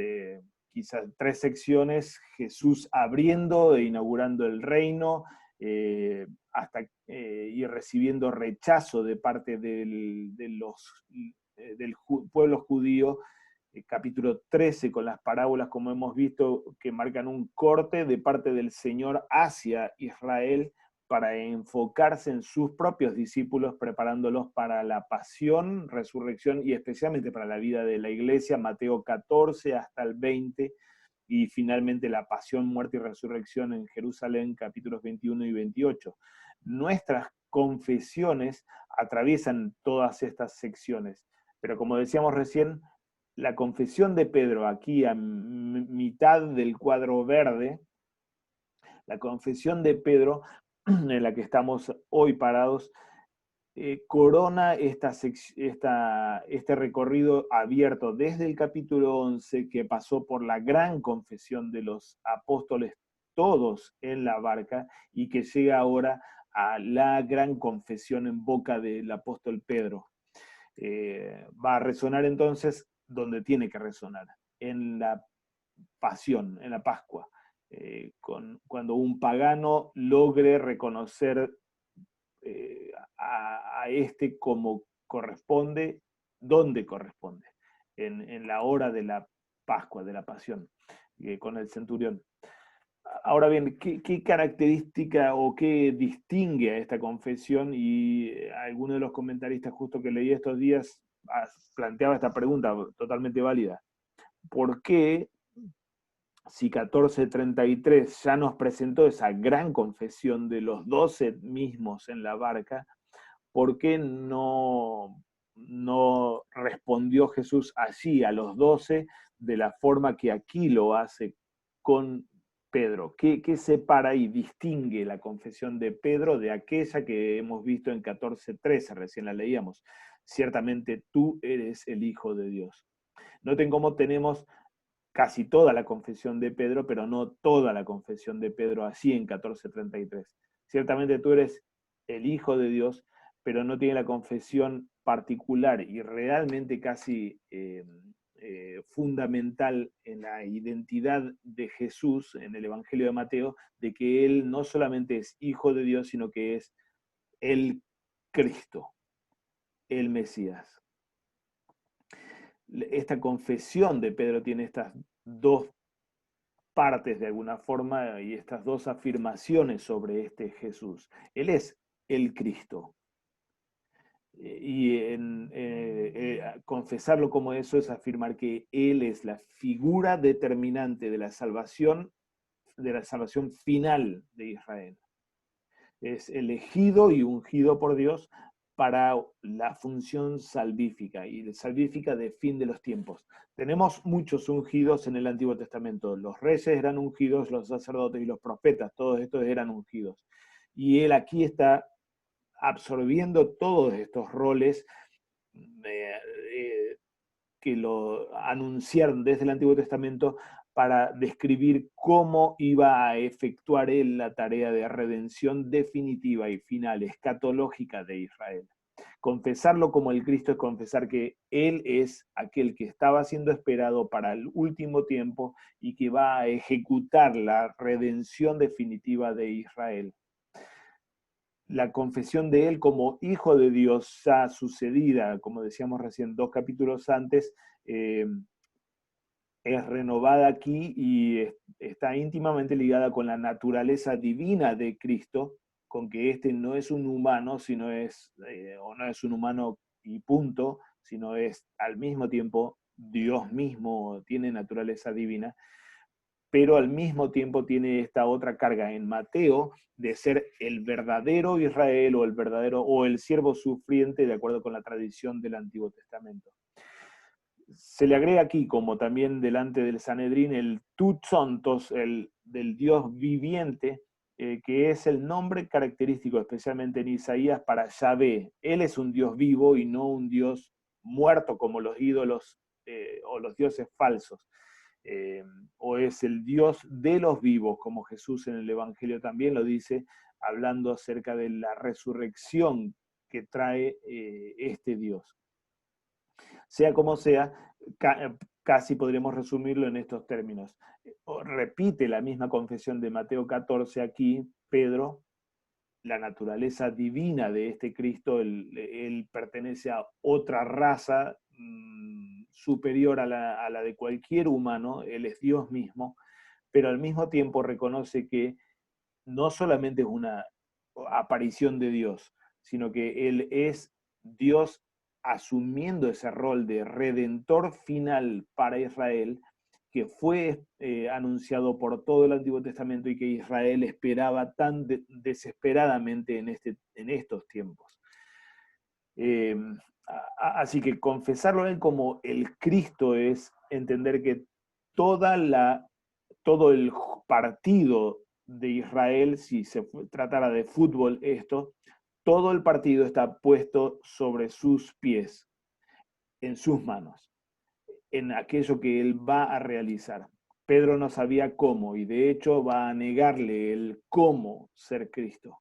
[SPEAKER 2] quizás 3 secciones, Jesús abriendo e inaugurando el reino, y recibiendo rechazo de parte del pueblo judío, capítulo 13, con las parábolas, como hemos visto, que marcan un corte de parte del Señor hacia Israel para enfocarse en sus propios discípulos, preparándolos para la pasión, resurrección y especialmente para la vida de la iglesia, Mateo 14 hasta el 20, y finalmente la pasión, muerte y resurrección en Jerusalén, capítulos 21 y 28. Nuestras confesiones atraviesan todas estas secciones, pero como decíamos recién, la confesión de Pedro, aquí a mitad del cuadro verde, la confesión de Pedro, en la que estamos hoy parados, corona este recorrido abierto desde el capítulo 11, que pasó por la gran confesión de los apóstoles, todos en la barca, y que llega ahora a la gran confesión en boca del apóstol Pedro. Va a resonar entonces donde tiene que resonar, en la pasión, en la Pascua, cuando un pagano logre reconocer a este como corresponde, donde corresponde, en la hora de la Pascua, de la Pasión, con el centurión. Ahora bien, ¿qué característica o qué distingue a esta confesión? Y alguno de los comentaristas justo que leí estos días planteaba esta pregunta totalmente válida. ¿Por qué, si 14:33 ya nos presentó esa gran confesión de los 12 mismos en la barca, por qué no respondió Jesús allí a los 12 de la forma que aquí lo hace con Pedro? ¿Qué separa y distingue la confesión de Pedro de aquella que hemos visto en 14:13? Recién la leíamos. Ciertamente tú eres el Hijo de Dios. Noten cómo tenemos casi toda la confesión de Pedro, pero no toda la confesión de Pedro así en 14:33. Ciertamente tú eres el Hijo de Dios, pero no tiene la confesión particular y realmente casi fundamental en la identidad de Jesús en el Evangelio de Mateo, de que Él no solamente es Hijo de Dios, sino que es el Cristo, el Mesías. Esta confesión de Pedro tiene estas 2 partes de alguna forma y estas 2 afirmaciones sobre este Jesús. Él es el Cristo. Y confesarlo como eso es afirmar que Él es la figura determinante de la salvación final de Israel. Es elegido y ungido por Dios para la función salvífica, y salvífica de fin de los tiempos. Tenemos muchos ungidos en el Antiguo Testamento. Los reyes eran ungidos, los sacerdotes y los profetas, todos estos eran ungidos. Y Él aquí está absorbiendo todos estos roles que lo anunciaron desde el Antiguo Testamento para describir cómo iba a efectuar Él la tarea de redención definitiva y final, escatológica de Israel. Confesarlo como el Cristo es confesar que Él es aquel que estaba siendo esperado para el último tiempo y que va a ejecutar la redención definitiva de Israel. La confesión de Él como Hijo de Dios ya sucedida, como decíamos recién 2 capítulos antes, es renovada aquí y está íntimamente ligada con la naturaleza divina de Cristo, con que este no es un humano, sino no es un humano y punto, sino es al mismo tiempo Dios mismo, tiene naturaleza divina, pero al mismo tiempo tiene esta otra carga en Mateo de ser el verdadero Israel o el siervo sufriente de acuerdo con la tradición del Antiguo Testamento. Se le agrega aquí, como también delante del Sanedrín, el Tutzontos, el del Dios viviente, que es el nombre característico, especialmente en Isaías, para Yahvé. Él es un Dios vivo y no un Dios muerto como los ídolos o los dioses falsos. O es el Dios de los vivos, como Jesús en el Evangelio también lo dice, hablando acerca de la resurrección que trae este Dios. Sea como sea, casi podríamos resumirlo en estos términos. Repite la misma confesión de Mateo 14 aquí, Pedro, la naturaleza divina de este Cristo, él pertenece a otra raza superior a la de cualquier humano, él es Dios mismo, pero al mismo tiempo reconoce que no solamente es una aparición de Dios, sino que él es Dios asumiendo ese rol de redentor final para Israel, que fue anunciado por todo el Antiguo Testamento y que Israel esperaba tan desesperadamente en estos tiempos. Así que confesarlo a él como el Cristo es entender que todo el partido de Israel, si se tratara de fútbol esto, todo el partido está puesto sobre sus pies, en sus manos, en aquello que él va a realizar. Pedro no sabía cómo y de hecho va a negarle el cómo ser Cristo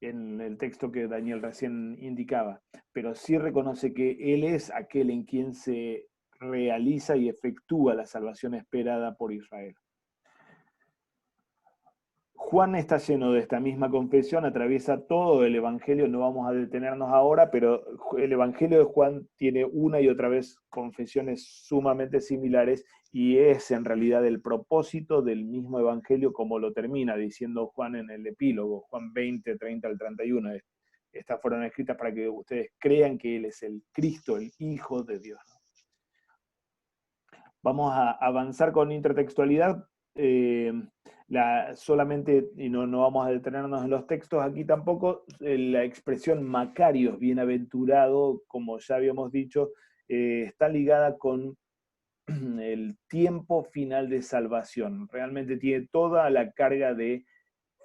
[SPEAKER 2] en el texto que Daniel recién indicaba, pero sí reconoce que él es aquel en quien se realiza y efectúa la salvación esperada por Israel. Juan está lleno de esta misma confesión, atraviesa todo el Evangelio, no vamos a detenernos ahora, pero el Evangelio de Juan tiene una y otra vez confesiones sumamente similares y es en realidad el propósito del mismo Evangelio como lo termina diciendo Juan en el epílogo, Juan 20, 30 al 31. Estas fueron escritas para que ustedes crean que Él es el Cristo, el Hijo de Dios. Vamos a avanzar con intertextualidad. Solamente, y no vamos a detenernos en los textos aquí tampoco, la expresión Macarios, bienaventurado, como ya habíamos dicho, está ligada con el tiempo final de salvación. Realmente tiene toda la carga de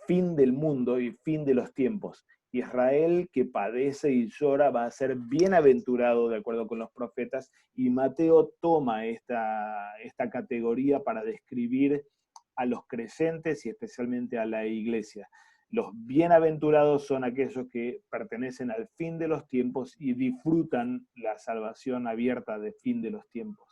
[SPEAKER 2] fin del mundo y fin de los tiempos. Israel, que padece y llora, va a ser bienaventurado de acuerdo con los profetas, y Mateo toma esta categoría para describir a los creyentes y especialmente a la iglesia. Los bienaventurados son aquellos que pertenecen al fin de los tiempos y disfrutan la salvación abierta de fin de los tiempos.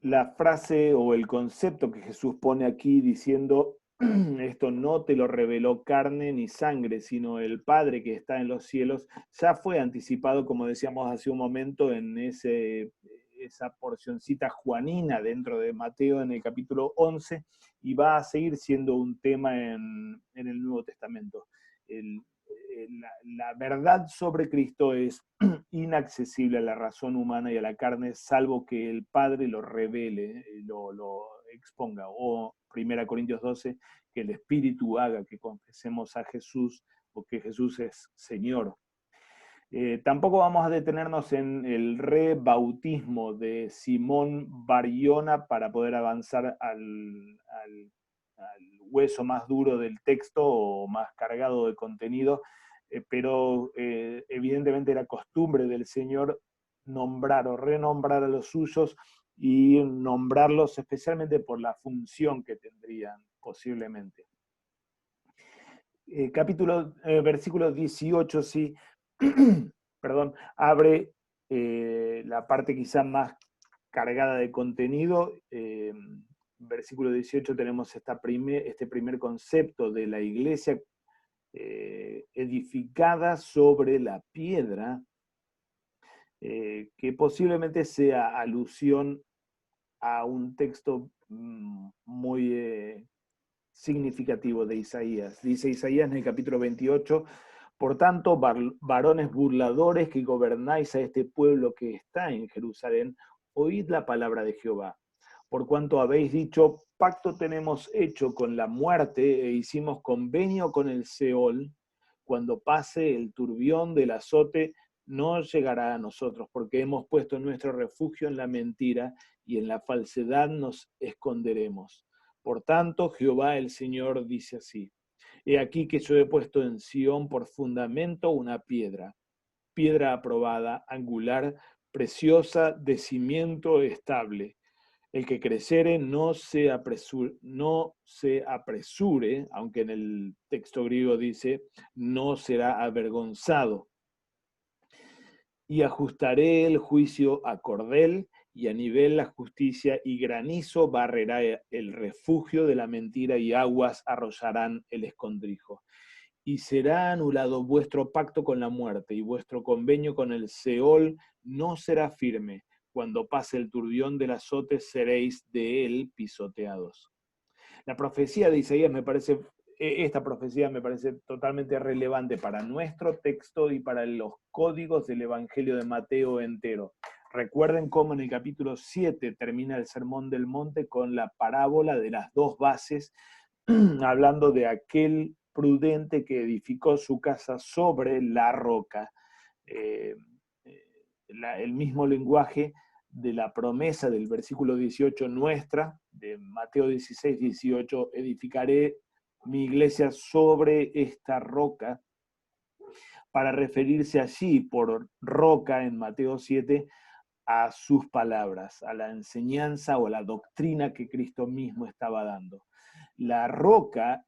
[SPEAKER 2] La frase o el concepto que Jesús pone aquí diciendo esto no te lo reveló carne ni sangre, sino el Padre que está en los cielos, ya fue anticipado, como decíamos hace un momento, en esa porcioncita juanina dentro de Mateo en el capítulo 11, y va a seguir siendo un tema en el Nuevo Testamento. La verdad sobre Cristo es inaccesible a la razón humana y a la carne, salvo que el Padre lo revele, lo exponga. O 1 Corintios 12, que el Espíritu haga que confesemos a Jesús, o que Jesús es Señor. Tampoco vamos a detenernos en el rebautismo de Simón Bar-Jona para poder avanzar al hueso más duro del texto o más cargado de contenido, pero evidentemente era costumbre del Señor nombrar o renombrar a los suyos y nombrarlos especialmente por la función que tendrían posiblemente. Versículo 18, sí, perdón, abre la parte quizá más cargada de contenido. Versículo 18 tenemos este primer concepto de la iglesia edificada sobre la piedra, que posiblemente sea alusión a un texto muy significativo de Isaías. Dice Isaías en el capítulo 28, por tanto, varones burladores que gobernáis a este pueblo que está en Jerusalén, oíd la palabra de Jehová. Por cuanto habéis dicho, pacto tenemos hecho con la muerte e hicimos convenio con el Seol, cuando pase el turbión del azote, no llegará a nosotros, porque hemos puesto nuestro refugio en la mentira y en la falsedad nos esconderemos. Por tanto, Jehová el Señor dice así: he aquí que yo he puesto en Sión por fundamento una piedra piedra aprobada, angular, preciosa, de cimiento estable. El que creciere no se apresure, aunque en el texto griego dice, no será avergonzado. Y ajustaré el juicio a cordel, y a nivel la justicia, y granizo barrerá el refugio de la mentira, y aguas arrollarán el escondrijo. Y será anulado vuestro pacto con la muerte, y vuestro convenio con el Seol no será firme. Cuando pase el turbión del azote, seréis de él pisoteados. La profecía de Isaías esta profecía me parece totalmente relevante para nuestro texto y para los códigos del Evangelio de Mateo entero. Recuerden cómo en el capítulo 7 termina el Sermón del Monte con la parábola de las dos bases, hablando de aquel prudente que edificó su casa sobre la roca. El mismo lenguaje de la promesa del versículo 18 nuestra, de Mateo 16, 18, edificaré mi iglesia sobre esta roca, para referirse allí por roca en Mateo 7 a sus palabras, a la enseñanza o a la doctrina que Cristo mismo estaba dando. La roca,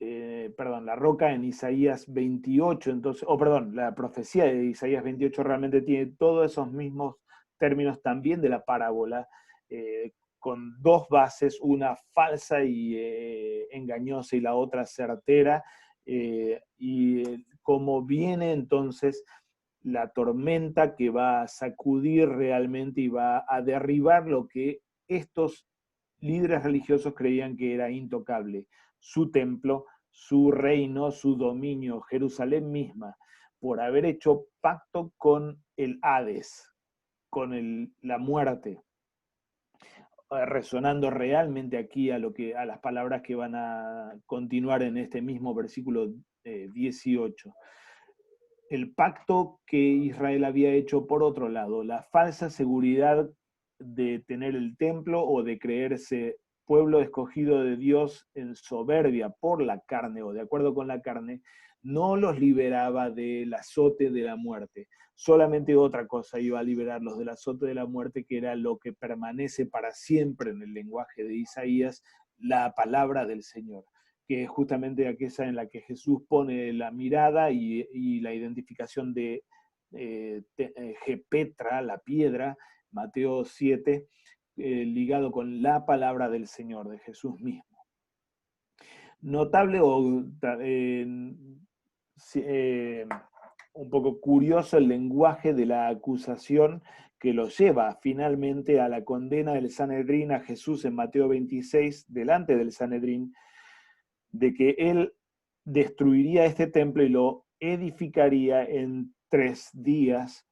[SPEAKER 2] la roca en Isaías 28, entonces, la profecía de Isaías 28 realmente tiene todos esos mismos términos también de la parábola, con dos bases, una falsa y engañosa y la otra certera, y como viene entonces la tormenta que va a sacudir realmente y va a derribar lo que estos líderes religiosos creían que era intocable, su templo, su reino, su dominio, Jerusalén misma, por haber hecho pacto con el Hades, con la muerte, resonando realmente aquí a las palabras que van a continuar en este mismo versículo 18. El pacto que Israel había hecho por otro lado, la falsa seguridad de tener el templo o de creerse pueblo escogido de Dios en soberbia por la carne o de acuerdo con la carne, no los liberaba del azote de la muerte. Solamente otra cosa iba a liberarlos del azote de la muerte, que era lo que permanece para siempre en el lenguaje de Isaías, la palabra del Señor, que es justamente aquella en la que Jesús pone la mirada y la identificación de Gepetra, la piedra, Mateo 7, ligado con la palabra del Señor, de Jesús mismo. Notable un poco curioso el lenguaje de la acusación que lo lleva finalmente a la condena del Sanedrín a Jesús en Mateo 26, delante del Sanedrín, de que él destruiría este templo y lo edificaría en 3 días.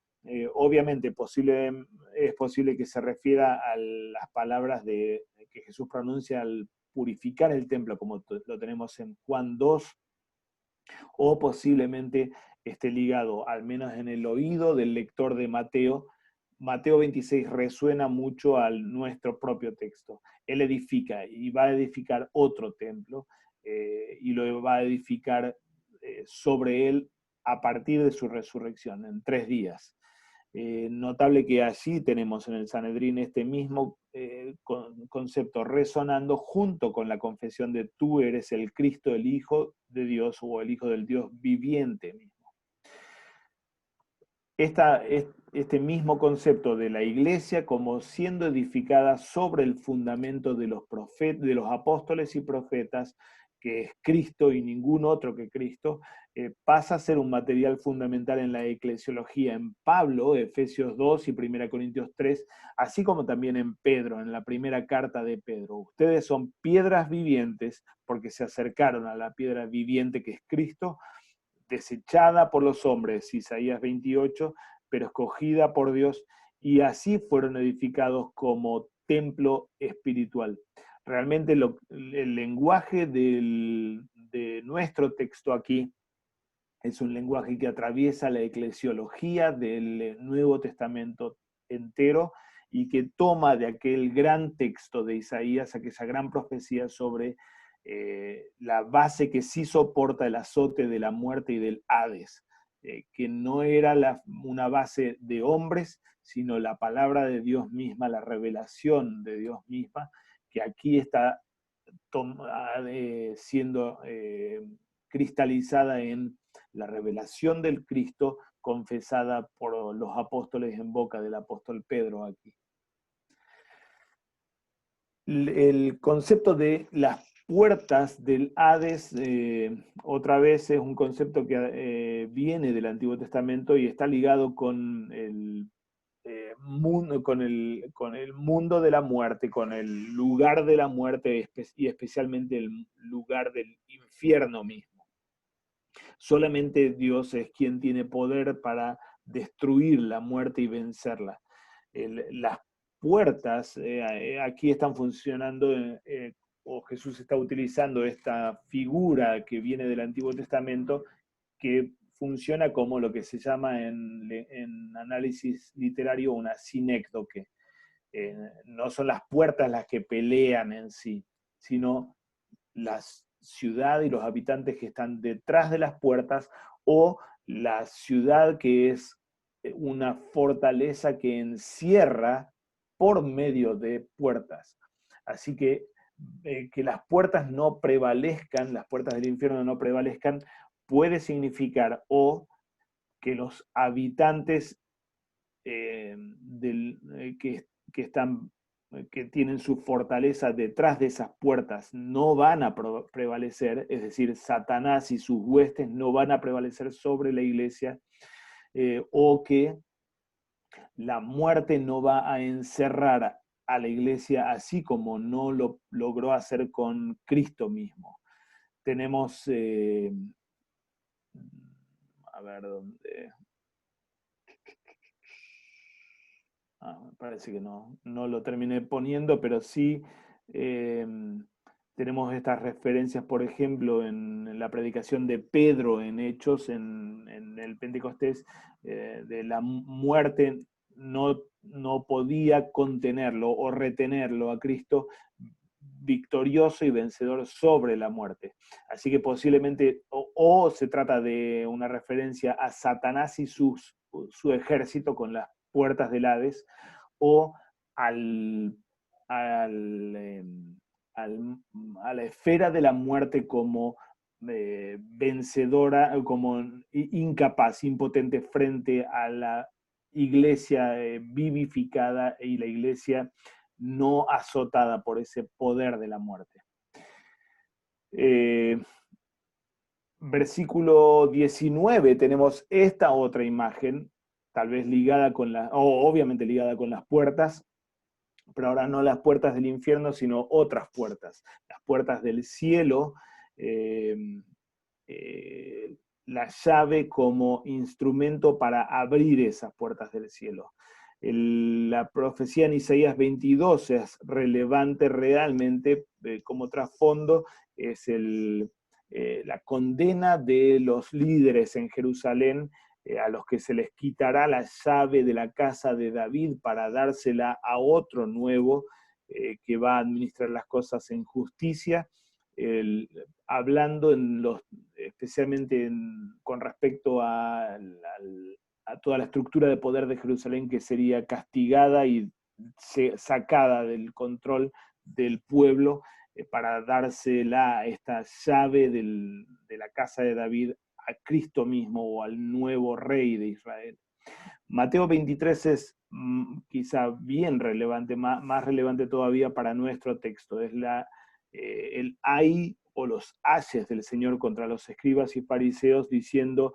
[SPEAKER 2] Obviamente es posible que se refiera a las palabras que Jesús pronuncia al purificar el templo, como lo tenemos en Juan 2, o posiblemente esté ligado, al menos en el oído del lector de Mateo. Mateo 26 resuena mucho a nuestro propio texto. Él edifica y va a edificar otro templo, y lo va a edificar sobre él a partir de su resurrección, en 3 días. Notable que allí tenemos en el Sanedrín este mismo concepto resonando junto con la confesión de tú eres el Cristo, el Hijo de Dios o el Hijo del Dios viviente mismo. Este mismo concepto de la iglesia como siendo edificada sobre el fundamento de los apóstoles y profetas, que es Cristo y ningún otro que Cristo, pasa a ser un material fundamental en la eclesiología en Pablo, Efesios 2 y 1 Corintios 3, así como también en Pedro, en la primera carta de Pedro. Ustedes son piedras vivientes porque se acercaron a la piedra viviente que es Cristo, desechada por los hombres, Isaías 28, pero escogida por Dios, y así fueron edificados como templo espiritual. Realmente el lenguaje de nuestro texto aquí es un lenguaje que atraviesa la eclesiología del Nuevo Testamento entero y que toma de aquel gran texto de Isaías, aquella gran profecía sobre la base que sí soporta el azote de la muerte y del Hades. que no era una base de hombres, sino la palabra de Dios misma, la revelación de Dios misma, que aquí está siendo cristalizada en la revelación del Cristo confesada por los apóstoles en boca del apóstol Pedro aquí. El concepto de las puertas del Hades, otra vez es un concepto que viene del Antiguo Testamento y está ligado con el mundo, con el mundo de la muerte, con el lugar de la muerte y especialmente el lugar del infierno mismo. Solamente Dios es quien tiene poder para destruir la muerte y vencerla. Las puertas aquí están funcionando, o Jesús está utilizando esta figura que viene del Antiguo Testamento, que funciona como lo que se llama en análisis literario una sinécdoque. No son las puertas las que pelean en sí, sino la ciudad y los habitantes que están detrás de las puertas, o la ciudad que es una fortaleza que encierra por medio de puertas. Así que las puertas no prevalezcan, las puertas del infierno no prevalezcan, puede significar o que los habitantes que tienen su fortaleza detrás de esas puertas no van a prevalecer, es decir, Satanás y sus huestes no van a prevalecer sobre la iglesia, o que la muerte no va a encerrar a la iglesia así como no lo logró hacer con Cristo mismo. Tenemos, a ver dónde... me parece que no lo terminé poniendo, pero sí tenemos estas referencias, por ejemplo, en la predicación de Pedro en Hechos, en el Pentecostés, de la muerte no podía contenerlo o retenerlo a Cristo victorioso y vencedor sobre la muerte. Así que posiblemente o se trata de una referencia a Satanás y su ejército con las puertas del Hades, o a la esfera de la muerte como vencedora, como incapaz, impotente frente a la iglesia vivificada y la iglesia no azotada por ese poder de la muerte. Versículo 19 tenemos esta otra imagen, tal vez ligada obviamente ligada con las puertas, pero ahora no las puertas del infierno, sino otras puertas, las puertas del cielo, la llave como instrumento para abrir esas puertas del cielo. La profecía en Isaías 22 es relevante realmente como trasfondo, es la condena de los líderes en Jerusalén, a los que se les quitará la llave de la casa de David para dársela a otro nuevo que va a administrar las cosas en justicia, hablando especialmente con respecto a toda la estructura de poder de Jerusalén, que sería castigada y sacada del control del pueblo para dársela esta llave de la casa de David a Cristo mismo o al nuevo rey de Israel. Mateo 23 es quizá bien relevante, más relevante todavía para nuestro texto. Es el ay o los ayes del Señor contra los escribas y fariseos, diciendo: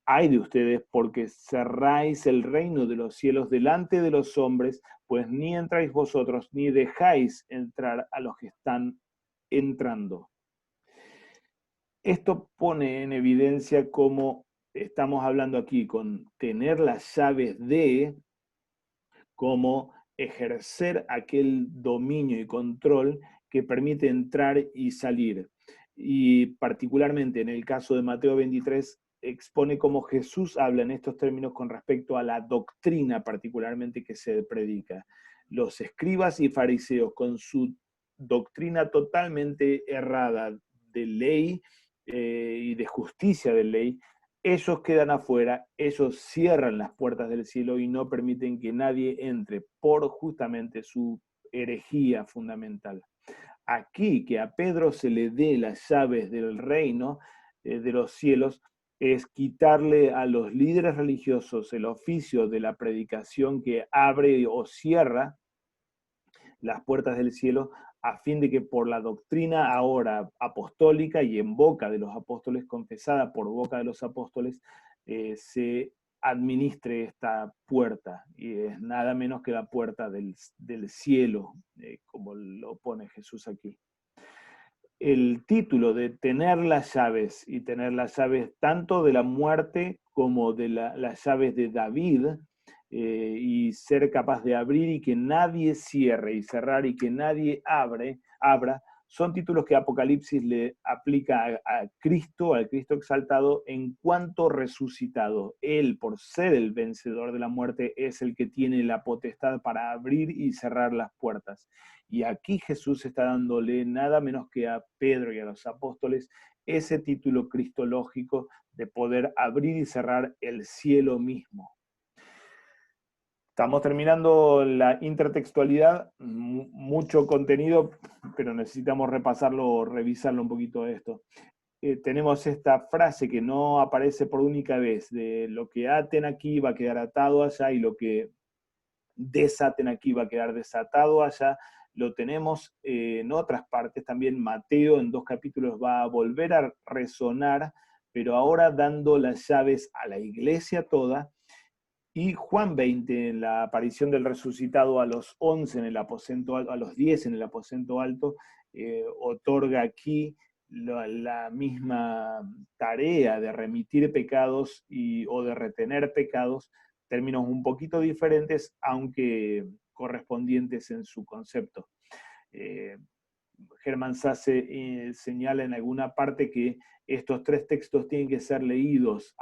[SPEAKER 2] ay de ustedes, porque cerráis el reino de los cielos delante de los hombres, pues ni entráis vosotros, ni dejáis entrar a los que están entrando. Esto pone en evidencia cómo estamos hablando aquí con tener las llaves como ejercer aquel dominio y control que permite entrar y salir. Y particularmente en el caso de Mateo 23, expone cómo Jesús habla en estos términos con respecto a la doctrina particularmente que se predica. Los escribas y fariseos, con su doctrina totalmente errada de ley y de justicia de ley, ellos quedan afuera, ellos cierran las puertas del cielo y no permiten que nadie entre por justamente su herejía fundamental. Aquí, que a Pedro se le dé las llaves del reino de los cielos, es quitarle a los líderes religiosos el oficio de la predicación que abre o cierra las puertas del cielo, a fin de que por la doctrina ahora apostólica y en boca de los apóstoles, confesada por boca de los apóstoles, se administre esta puerta, y es nada menos que la puerta del cielo, como lo pone Jesús aquí. El título de tener las llaves, y tener las llaves tanto de la muerte como de las llaves de David, y ser capaz de abrir y que nadie cierre, y cerrar y que nadie abra, son títulos que Apocalipsis le aplica a Cristo, al Cristo exaltado, en cuanto resucitado. Él, por ser el vencedor de la muerte, es el que tiene la potestad para abrir y cerrar las puertas. Y aquí Jesús está dándole nada menos que a Pedro y a los apóstoles ese título cristológico de poder abrir y cerrar el cielo mismo. Estamos terminando la intertextualidad, mucho contenido, pero necesitamos repasarlo o revisarlo un poquito esto. Tenemos esta frase que no aparece por única vez, de lo que aten aquí va a quedar atado allá y lo que desaten aquí va a quedar desatado allá. Lo tenemos en otras partes también. Mateo en 2 capítulos va a volver a resonar, pero ahora dando las llaves a la iglesia toda. Y Juan 20, en la aparición del resucitado a los 11 en el aposento alto, a los 10 en el aposento alto, otorga aquí la misma tarea de remitir pecados o de retener pecados, términos un poquito diferentes, aunque correspondientes en su concepto. Germán Sasse señala en alguna parte que estos 3 textos tienen que ser leídos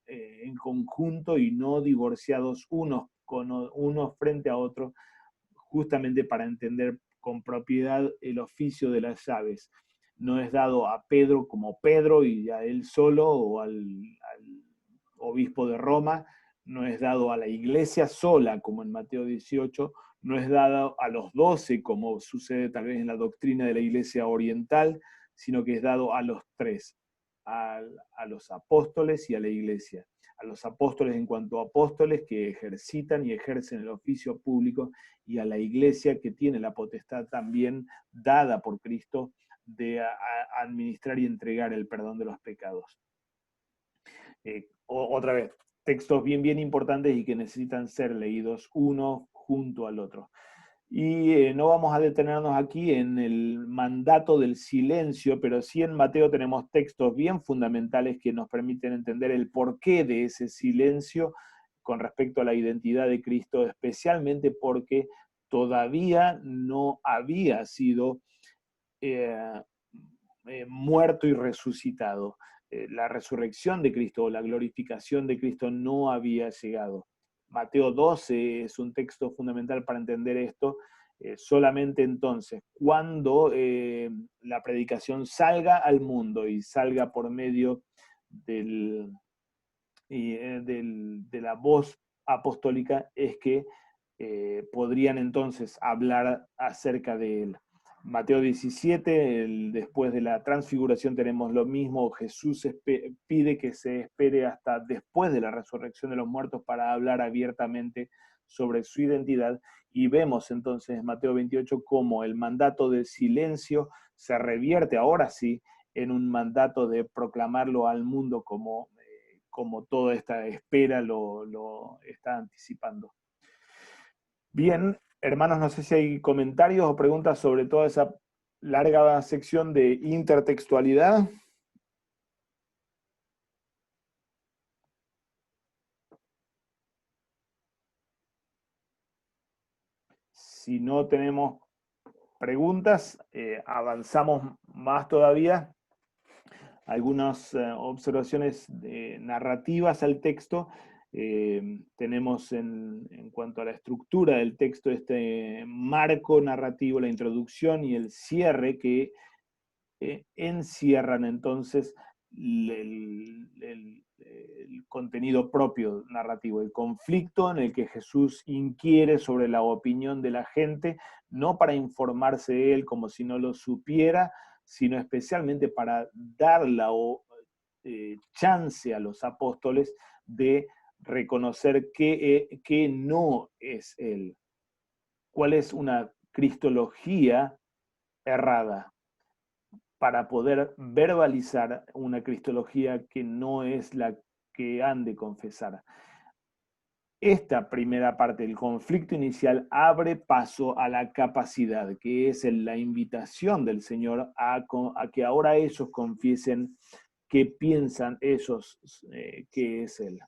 [SPEAKER 2] en conjunto y no divorciados unos frente a otros, justamente para entender con propiedad el oficio de las llaves. No es dado a Pedro como Pedro y a él solo, o al obispo de Roma, no es dado a la iglesia sola, como en Mateo 18, no es dado a los 12, como sucede tal vez en la doctrina de la iglesia oriental, sino que es dado a los 3, a los apóstoles y a la iglesia. A los apóstoles en cuanto a apóstoles que ejercitan y ejercen el oficio público, y a la iglesia que tiene la potestad también dada por Cristo de administrar y entregar el perdón de los pecados. Otra vez, textos bien importantes y que necesitan ser leídos uno junto al otro. Y no vamos a detenernos aquí en el mandato del silencio, pero sí en Mateo tenemos textos bien fundamentales que nos permiten entender el porqué de ese silencio con respecto a la identidad de Cristo, especialmente porque todavía no había sido muerto y resucitado. La resurrección de Cristo o la glorificación de Cristo no había llegado. Mateo 12 es un texto fundamental para entender esto. Solamente entonces, cuando la predicación salga al mundo y salga por medio de la voz apostólica, es que podrían entonces hablar acerca de él. Mateo 17, después de la transfiguración tenemos lo mismo. Jesús pide que se espere hasta después de la resurrección de los muertos para hablar abiertamente sobre su identidad, y vemos entonces en Mateo 28 cómo el mandato del silencio se revierte ahora sí en un mandato de proclamarlo al mundo como toda esta espera lo está anticipando. Bien, hermanos, no sé si hay comentarios o preguntas sobre toda esa larga sección de intertextualidad. Si no tenemos preguntas, avanzamos más todavía. Algunas observaciones narrativas al texto. Tenemos en cuanto a la estructura del texto este marco narrativo, la introducción y el cierre que encierran entonces el contenido propio narrativo, el conflicto en el que Jesús inquiere sobre la opinión de la gente, no para informarse de él como si no lo supiera, sino especialmente para dar la chance a los apóstoles de reconocer que no es él. ¿Cuál es una cristología errada? Para poder verbalizar una cristología que no es la que han de confesar. Esta primera parte del conflicto inicial abre paso a la capacidad, que es la invitación del Señor a que ahora ellos confiesen que piensan ellos que es Él.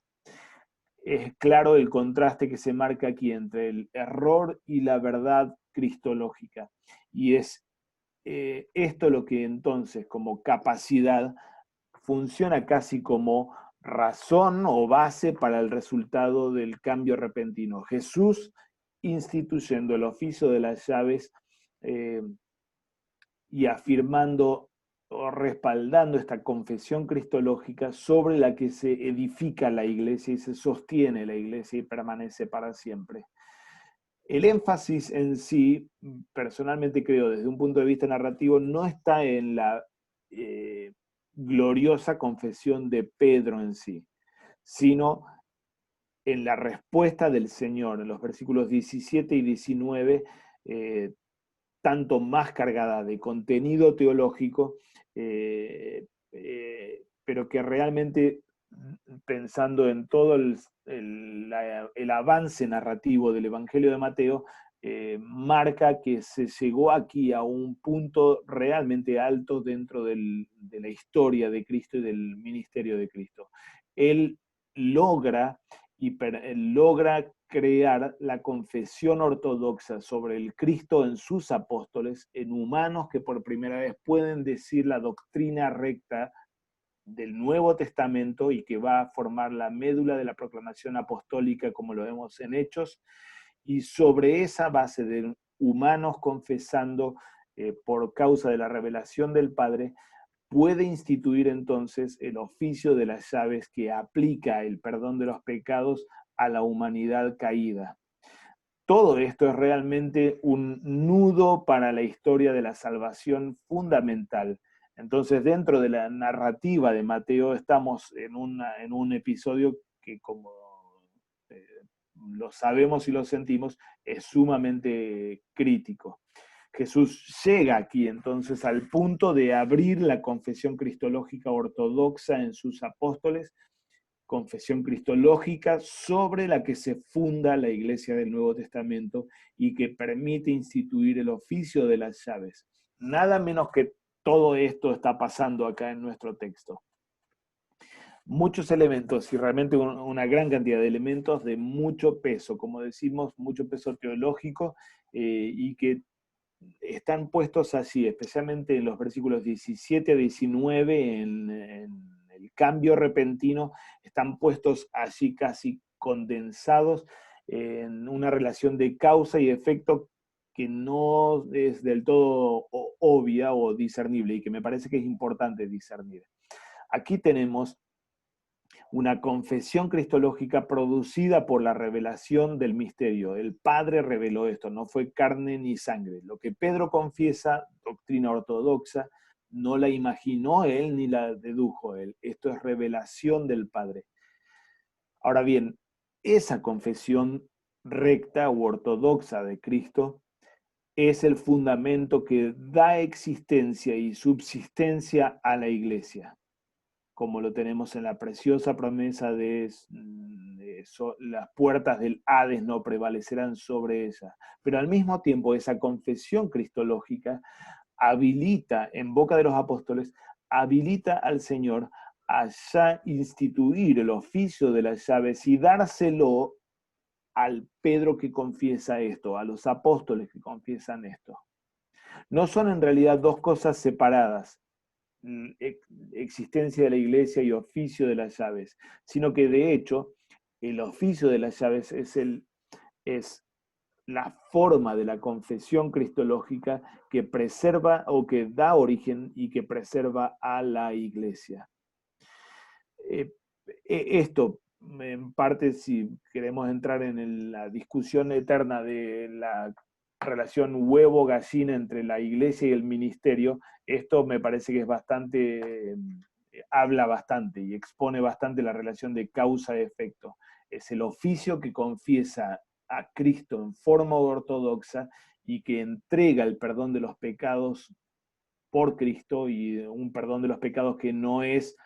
[SPEAKER 2] Es claro el contraste que se marca aquí entre el error y la verdad cristológica. Y es esto lo que entonces, como capacidad, funciona casi como razón o base para el resultado del cambio repentino. Jesús instituyendo el oficio de las llaves y afirmando o respaldando esta confesión cristológica sobre la que se edifica la iglesia y se sostiene la iglesia y permanece para siempre. El énfasis en sí, personalmente creo, desde un punto de vista narrativo, no está en la gloriosa confesión de Pedro en sí, sino en la respuesta del Señor, en los versículos 17 y 19, tanto más cargada de contenido teológico, pero que realmente, pensando en todo el avance narrativo del Evangelio de Mateo, marca que se llegó aquí a un punto realmente alto dentro de la historia de Cristo y del ministerio de Cristo. Él logra crear la confesión ortodoxa sobre el Cristo en sus apóstoles, en humanos que por primera vez pueden decir la doctrina recta del Nuevo Testamento y que va a formar la médula de la proclamación apostólica como lo vemos en Hechos, y sobre esa base de humanos confesando por causa de la revelación del Padre, puede instituir entonces el oficio de las llaves que aplica el perdón de los pecados a la humanidad caída. Todo esto es realmente un nudo para la historia de la salvación fundamental. Entonces, dentro de la narrativa de Mateo, estamos en un episodio que, como lo sabemos y lo sentimos, es sumamente crítico. Jesús llega aquí entonces al punto de abrir la confesión cristológica ortodoxa en sus apóstoles, confesión cristológica sobre la que se funda la Iglesia del Nuevo Testamento y que permite instituir el oficio de las llaves. Nada menos que todo esto está pasando acá en nuestro texto. Muchos elementos y realmente una gran cantidad de elementos de mucho peso, como decimos, mucho peso teológico y que están puestos así, especialmente en los versículos 17 a 19, en el cambio repentino, están puestos allí casi condensados en una relación de causa y efecto que no es del todo obvia o discernible y que me parece que es importante discernir. Aquí tenemos una confesión cristológica producida por la revelación del misterio. El Padre reveló esto, no fue carne ni sangre. Lo que Pedro confiesa, doctrina ortodoxa, no la imaginó él ni la dedujo él. Esto es revelación del Padre. Ahora bien, esa confesión recta u ortodoxa de Cristo es el fundamento que da existencia y subsistencia a la Iglesia, como lo tenemos en la preciosa promesa de las puertas del Hades no prevalecerán sobre ella. Pero al mismo tiempo esa confesión cristológica habilita, en boca de los apóstoles, habilita al Señor a ya instituir el oficio de las llaves y dárselo al Pedro que confiesa esto, a los apóstoles que confiesan esto. No son en realidad dos cosas separadas, existencia de la iglesia y oficio de las llaves, sino que de hecho el oficio de las llaves es la forma de la confesión cristológica que preserva o que da origen y que preserva a la iglesia. Esto, en parte, si queremos entrar en la discusión eterna de la relación huevo-gallina entre la iglesia y el ministerio, esto me parece que es bastante, habla bastante y expone bastante la relación de causa-efecto. Es el oficio que confiesa a Cristo en forma ortodoxa y que entrega el perdón de los pecados por Cristo, y un perdón de los pecados que no es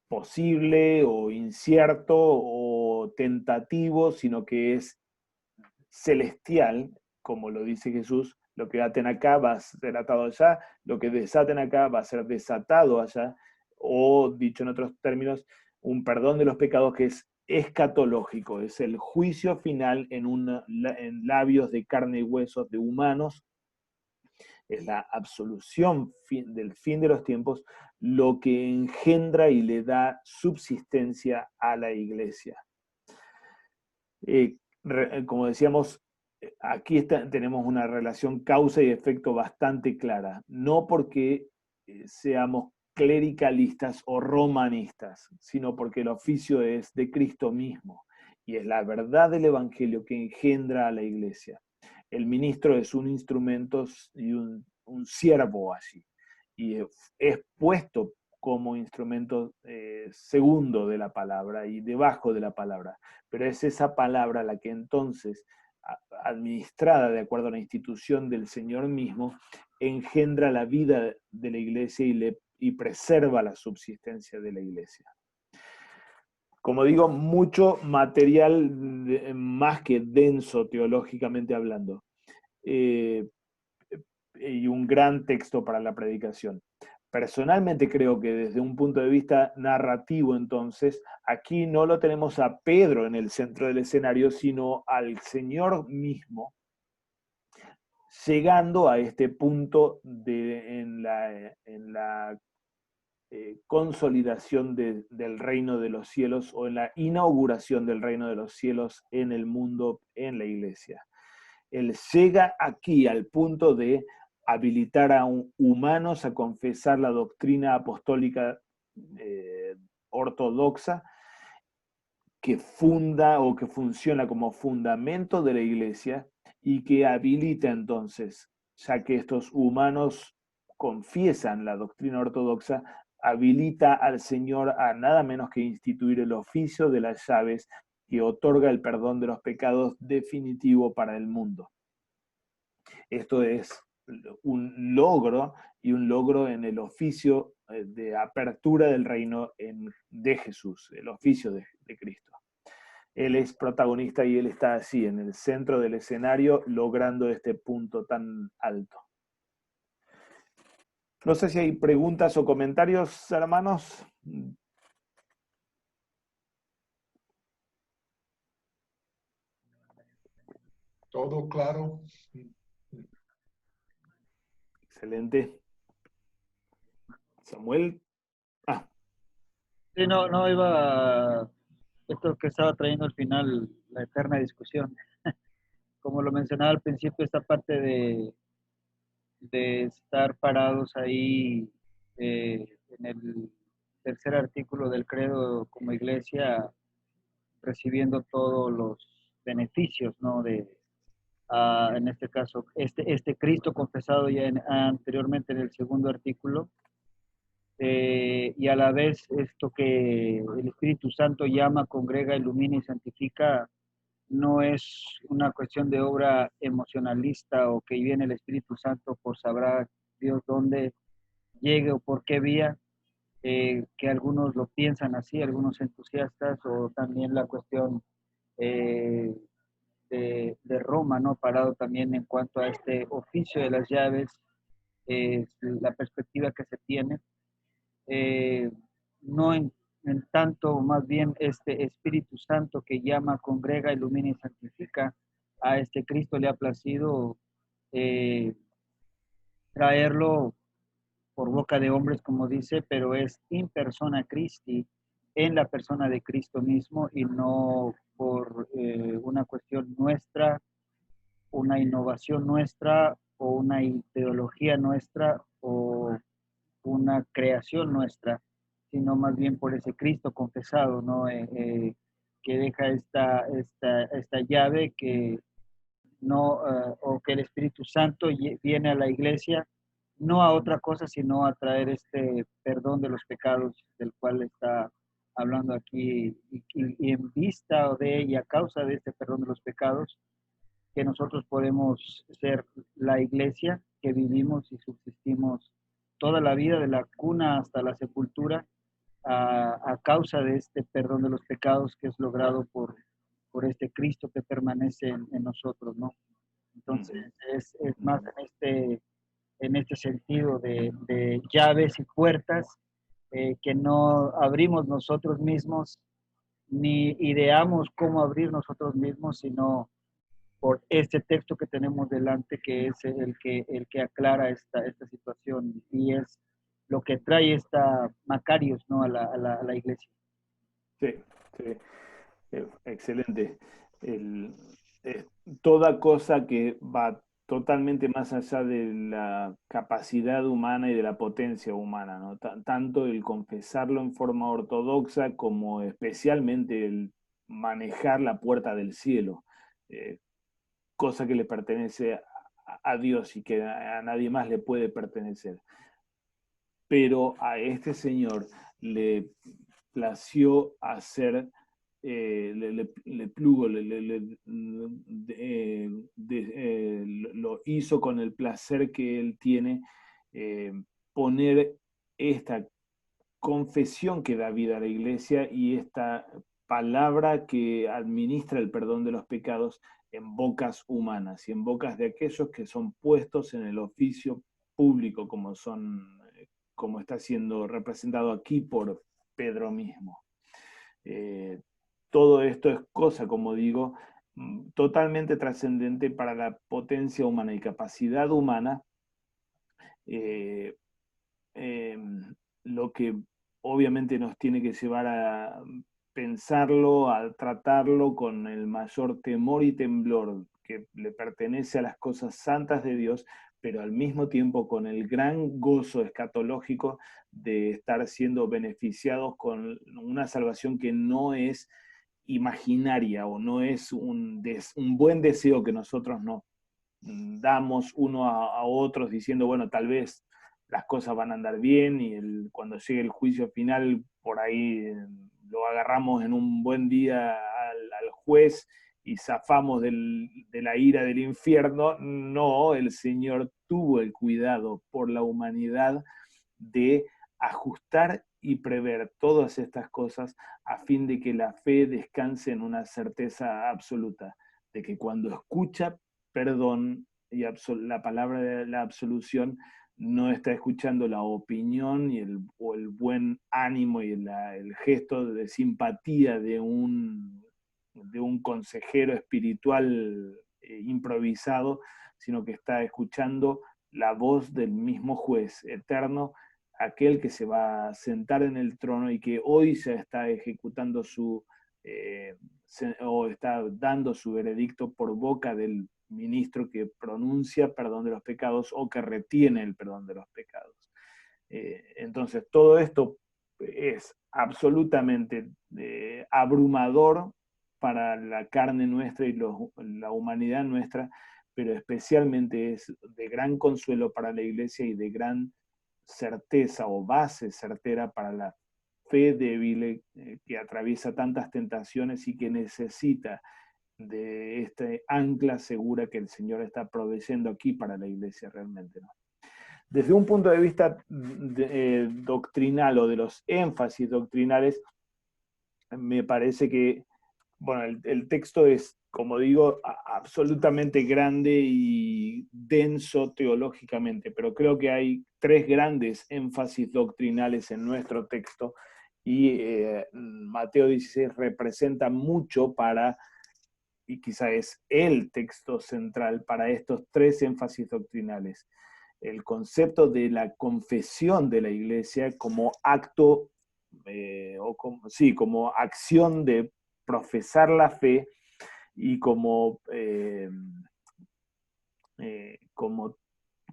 [SPEAKER 2] posible o incierto o tentativo, sino que es celestial, como lo dice Jesús. Lo que aten acá va a ser atado allá, lo que desaten acá va a ser desatado allá, o dicho en otros términos, un perdón de los pecados que es escatológico, es el juicio final en labios de carne y huesos de humanos, es la absolución del fin de los tiempos, lo que engendra y le da subsistencia a la iglesia. Como decíamos, aquí tenemos una relación causa y efecto bastante clara, no porque seamos clericalistas o romanistas, sino porque el oficio es de Cristo mismo y es la verdad del Evangelio que engendra a la iglesia. El ministro es un instrumento y un siervo allí, y es puesto como instrumento segundo de la palabra y debajo de la palabra, pero es esa palabra la que entonces, administrada de acuerdo a la institución del Señor mismo, engendra la vida de la iglesia y preserva la subsistencia de la iglesia. Como digo, mucho material más que denso teológicamente hablando, y un gran texto para la predicación. Personalmente creo que desde un punto de vista narrativo, entonces, aquí no lo tenemos a Pedro en el centro del escenario, sino al Señor mismo, llegando a este punto en la consolidación del reino de los cielos, o en la inauguración del reino de los cielos en el mundo, en la iglesia. Él llega aquí al punto de habilitar a humanos a confesar la doctrina apostólica ortodoxa, que funda o que funciona como fundamento de la iglesia, y que habilita entonces, ya que estos humanos confiesan la doctrina ortodoxa, habilita al Señor a nada menos que instituir el oficio de las llaves que otorga el perdón de los pecados definitivo para el mundo. Esto es un logro, y un logro en el oficio de apertura del reino de Jesús, el oficio de Cristo. Él es protagonista y él está así, en el centro del escenario, logrando este punto tan alto. No sé si hay preguntas o comentarios, hermanos.
[SPEAKER 1] ¿Todo claro?
[SPEAKER 2] Excelente. Samuel.
[SPEAKER 3] Sí, no iba a esto que estaba trayendo al final, la eterna discusión. Como lo mencionaba al principio, esta parte de estar parados ahí en el tercer artículo del credo como iglesia, recibiendo todos los beneficios, ¿no? En este caso, este Cristo confesado ya anteriormente en el segundo artículo, y a la vez esto que el Espíritu Santo llama, congrega, ilumina y santifica, no es una cuestión de obra emocionalista o que viene el Espíritu Santo por sabrá Dios dónde llegue o por qué vía, que algunos lo piensan así, algunos entusiastas, o también la cuestión eh, de Roma, ¿no? Parado también en cuanto a este oficio de las llaves, la perspectiva que se tiene, eh, no en tanto más bien este Espíritu Santo que llama, congrega, ilumina y santifica, a este Cristo le ha placido eh, traerlo por boca de hombres, como dice, pero es in persona Christi, en la persona de Cristo mismo, y no por una cuestión nuestra, una innovación nuestra, o una ideología nuestra, o una creación nuestra, sino más bien por ese Cristo confesado, ¿no? Que deja esta llave que no, o que el Espíritu Santo viene a la iglesia no a otra cosa, sino a traer este perdón de los pecados del cual está hablando aquí, y en vista de y a causa de este perdón de los pecados, que nosotros podemos ser la iglesia que vivimos y subsistimos toda la vida, de la cuna hasta la sepultura, a causa de este perdón de los pecados que es logrado por este Cristo que permanece en nosotros, ¿no? Entonces, es más en este sentido de llaves y puertas que no abrimos nosotros mismos, ni ideamos cómo abrir nosotros mismos, sino por este texto que tenemos delante, que es el que aclara esta situación, y es lo que trae esta Macarios, ¿no? A la iglesia.
[SPEAKER 2] Sí, sí. Excelente. Eh, Toda cosa que va totalmente más allá de la capacidad humana y de la potencia humana, ¿no? Tanto el confesarlo en forma ortodoxa como especialmente el manejar la puerta del cielo, eh, cosa que le pertenece a Dios y que a nadie más le puede pertenecer. Pero a este señor le plació hacer, le plugo, lo hizo con el placer que él tiene, poner esta confesión que da vida a la iglesia y esta palabra que administra el perdón de los pecados en bocas humanas y en bocas de aquellos que son puestos en el oficio público, como está siendo representado aquí por Pedro mismo. Todo esto es cosa, como digo, totalmente trascendente para la potencia humana y capacidad humana, eh, eh, lo que obviamente nos tiene que llevar a pensarlo, a tratarlo con el mayor temor y temblor que le pertenece a las cosas santas de Dios, pero al mismo tiempo con el gran gozo escatológico de estar siendo beneficiados con una salvación que no es imaginaria o no es un buen deseo que nosotros nos damos uno a otros diciendo, bueno, tal vez las cosas van a andar bien y cuando llegue el juicio final, por ahí lo agarramos en un buen día al juez y zafamos de la ira del infierno. No, el Señor tuvo el cuidado por la humanidad de ajustar y prever todas estas cosas a fin de que la fe descanse en una certeza absoluta, de que cuando escucha perdón y la palabra de la absolución, no está escuchando la opinión o el buen ánimo y el gesto de simpatía de un consejero espiritual improvisado, sino que está escuchando la voz del mismo juez eterno, aquel que se va a sentar en el trono y que hoy se está ejecutando o está dando su veredicto por boca del ministro que pronuncia perdón de los pecados o que retiene el perdón de los pecados. Entonces, todo esto es absolutamente abrumador para la carne nuestra y la humanidad nuestra, pero especialmente es de gran consuelo para la iglesia y de gran certeza o base certera para la fe débil que atraviesa tantas tentaciones y que necesita de este ancla segura que el Señor está proveyendo aquí para la iglesia realmente, ¿no? Desde un punto de vista doctrinal o de los énfasis doctrinales, me parece que, bueno, el texto es, como digo, absolutamente grande y denso teológicamente, pero creo que hay tres grandes énfasis doctrinales en nuestro texto y Mateo 16 representa mucho y quizá es el texto central para estos tres énfasis doctrinales. El concepto de la confesión de la iglesia como acto, como acción de profesar la fe y como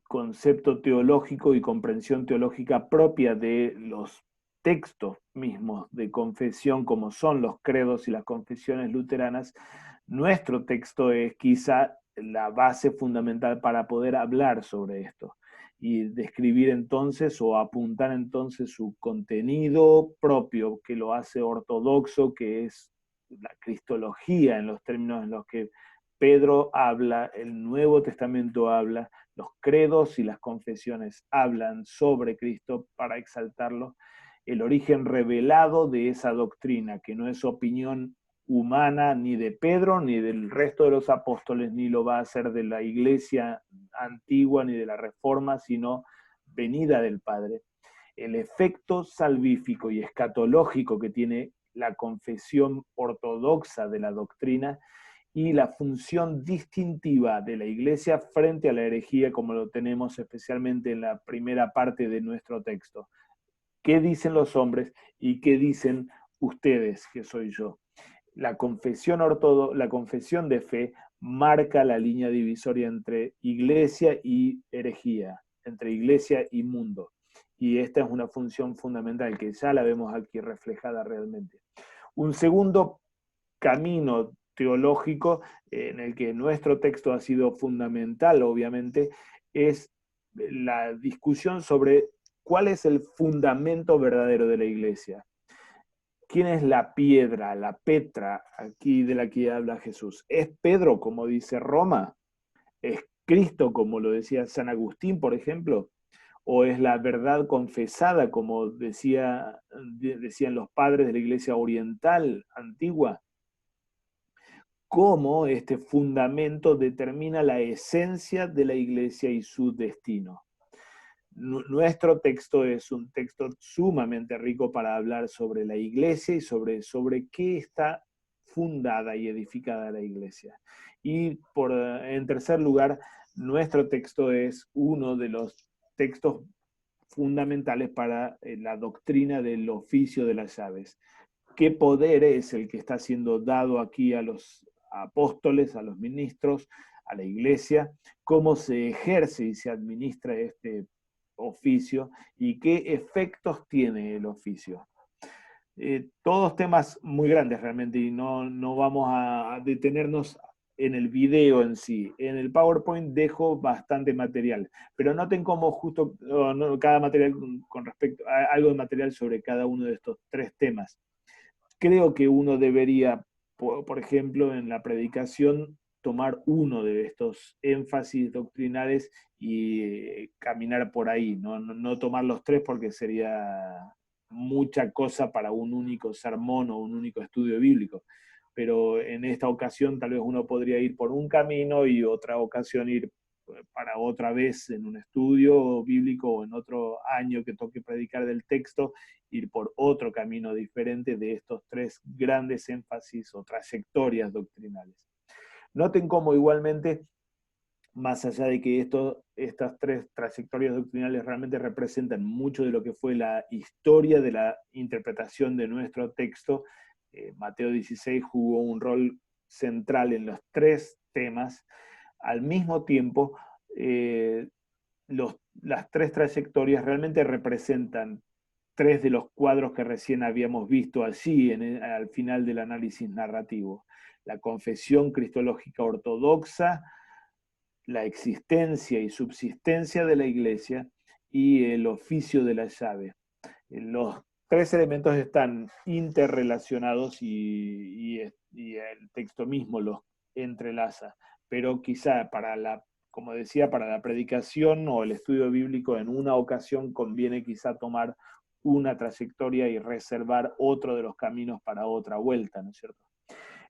[SPEAKER 2] concepto teológico y comprensión teológica propia de los textos mismos de confesión, como son los credos y las confesiones luteranas, nuestro texto es quizá la base fundamental para poder hablar sobre esto y describir entonces o apuntar entonces su contenido propio, que lo hace ortodoxo, que es la cristología en los términos en los que Pedro habla, el Nuevo Testamento habla, los credos y las confesiones hablan sobre Cristo para exaltarlo, el origen revelado de esa doctrina, que no es opinión humana ni de Pedro ni del resto de los apóstoles, ni lo va a hacer de la iglesia antigua ni de la reforma, sino venida del Padre. El efecto salvífico y escatológico que tiene la confesión ortodoxa de la doctrina y la función distintiva de la iglesia frente a la herejía, como lo tenemos especialmente en la primera parte de nuestro texto. ¿Qué dicen los hombres y qué dicen ustedes, que soy yo? La confesión la confesión de fe marca la línea divisoria entre iglesia y herejía, entre iglesia y mundo. Y esta es una función fundamental que ya la vemos aquí reflejada realmente. Un segundo camino teológico en el que nuestro texto ha sido fundamental, obviamente, es la discusión sobre cuál es el fundamento verdadero de la iglesia. ¿Quién es la piedra, la petra, aquí de la que habla Jesús? ¿Es Pedro, como dice Roma? ¿Es Cristo, como lo decía San Agustín, por ejemplo? ¿O es la verdad confesada, como decían los padres de la iglesia oriental antigua? ¿Cómo este fundamento determina la esencia de la iglesia y su destino? Nuestro texto es un texto sumamente rico para hablar sobre la iglesia y sobre qué está fundada y edificada la iglesia. Y en tercer lugar, nuestro texto es uno de los textos fundamentales para la doctrina del oficio de las llaves. ¿Qué poder es el que está siendo dado aquí a los apóstoles, a los ministros, a la iglesia? ¿Cómo se ejerce y se administra este oficio y qué efectos tiene el oficio? Todos temas muy grandes realmente y no vamos a detenernos en el video en sí. En el PowerPoint dejo bastante material, pero noten cómo justo cada material con respecto a algo de material sobre cada uno de estos tres temas. Creo que uno debería, por ejemplo, en la predicación, tomar uno de estos énfasis doctrinales y caminar por ahí, no tomar los tres porque sería mucha cosa para un único sermón o un único estudio bíblico. Pero en esta ocasión tal vez uno podría ir por un camino y otra ocasión ir para otra vez en un estudio bíblico o en otro año que toque predicar del texto, ir por otro camino diferente de estos tres grandes énfasis o trayectorias doctrinales. Noten cómo igualmente, más allá de que estas tres trayectorias doctrinales realmente representan mucho de lo que fue la historia de la interpretación de nuestro texto, Mateo 16 jugó un rol central en los tres temas. Al mismo tiempo, las tres trayectorias realmente representan tres de los cuadros que recién habíamos visto allí al final del análisis narrativo. La confesión cristológica ortodoxa, la existencia y subsistencia de la iglesia y el oficio de la llave. Los tres elementos están interrelacionados y el texto mismo los entrelaza, pero quizá como decía, para la predicación o el estudio bíblico en una ocasión conviene quizá tomar una trayectoria y reservar otro de los caminos para otra vuelta, ¿no es cierto?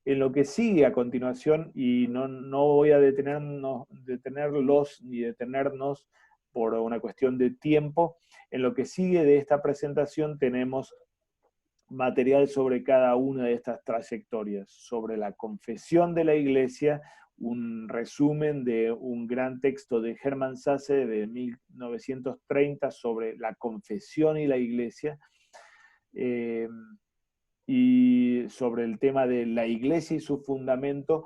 [SPEAKER 2] En lo que sigue a continuación, y no voy a detenerlos ni detenernos por una cuestión de tiempo, en lo que sigue de esta presentación tenemos material sobre cada una de estas trayectorias, sobre la confesión de la iglesia, un resumen de un gran texto de Hermann Sasse de 1930 sobre la confesión y la iglesia, y sobre el tema de la iglesia y su fundamento,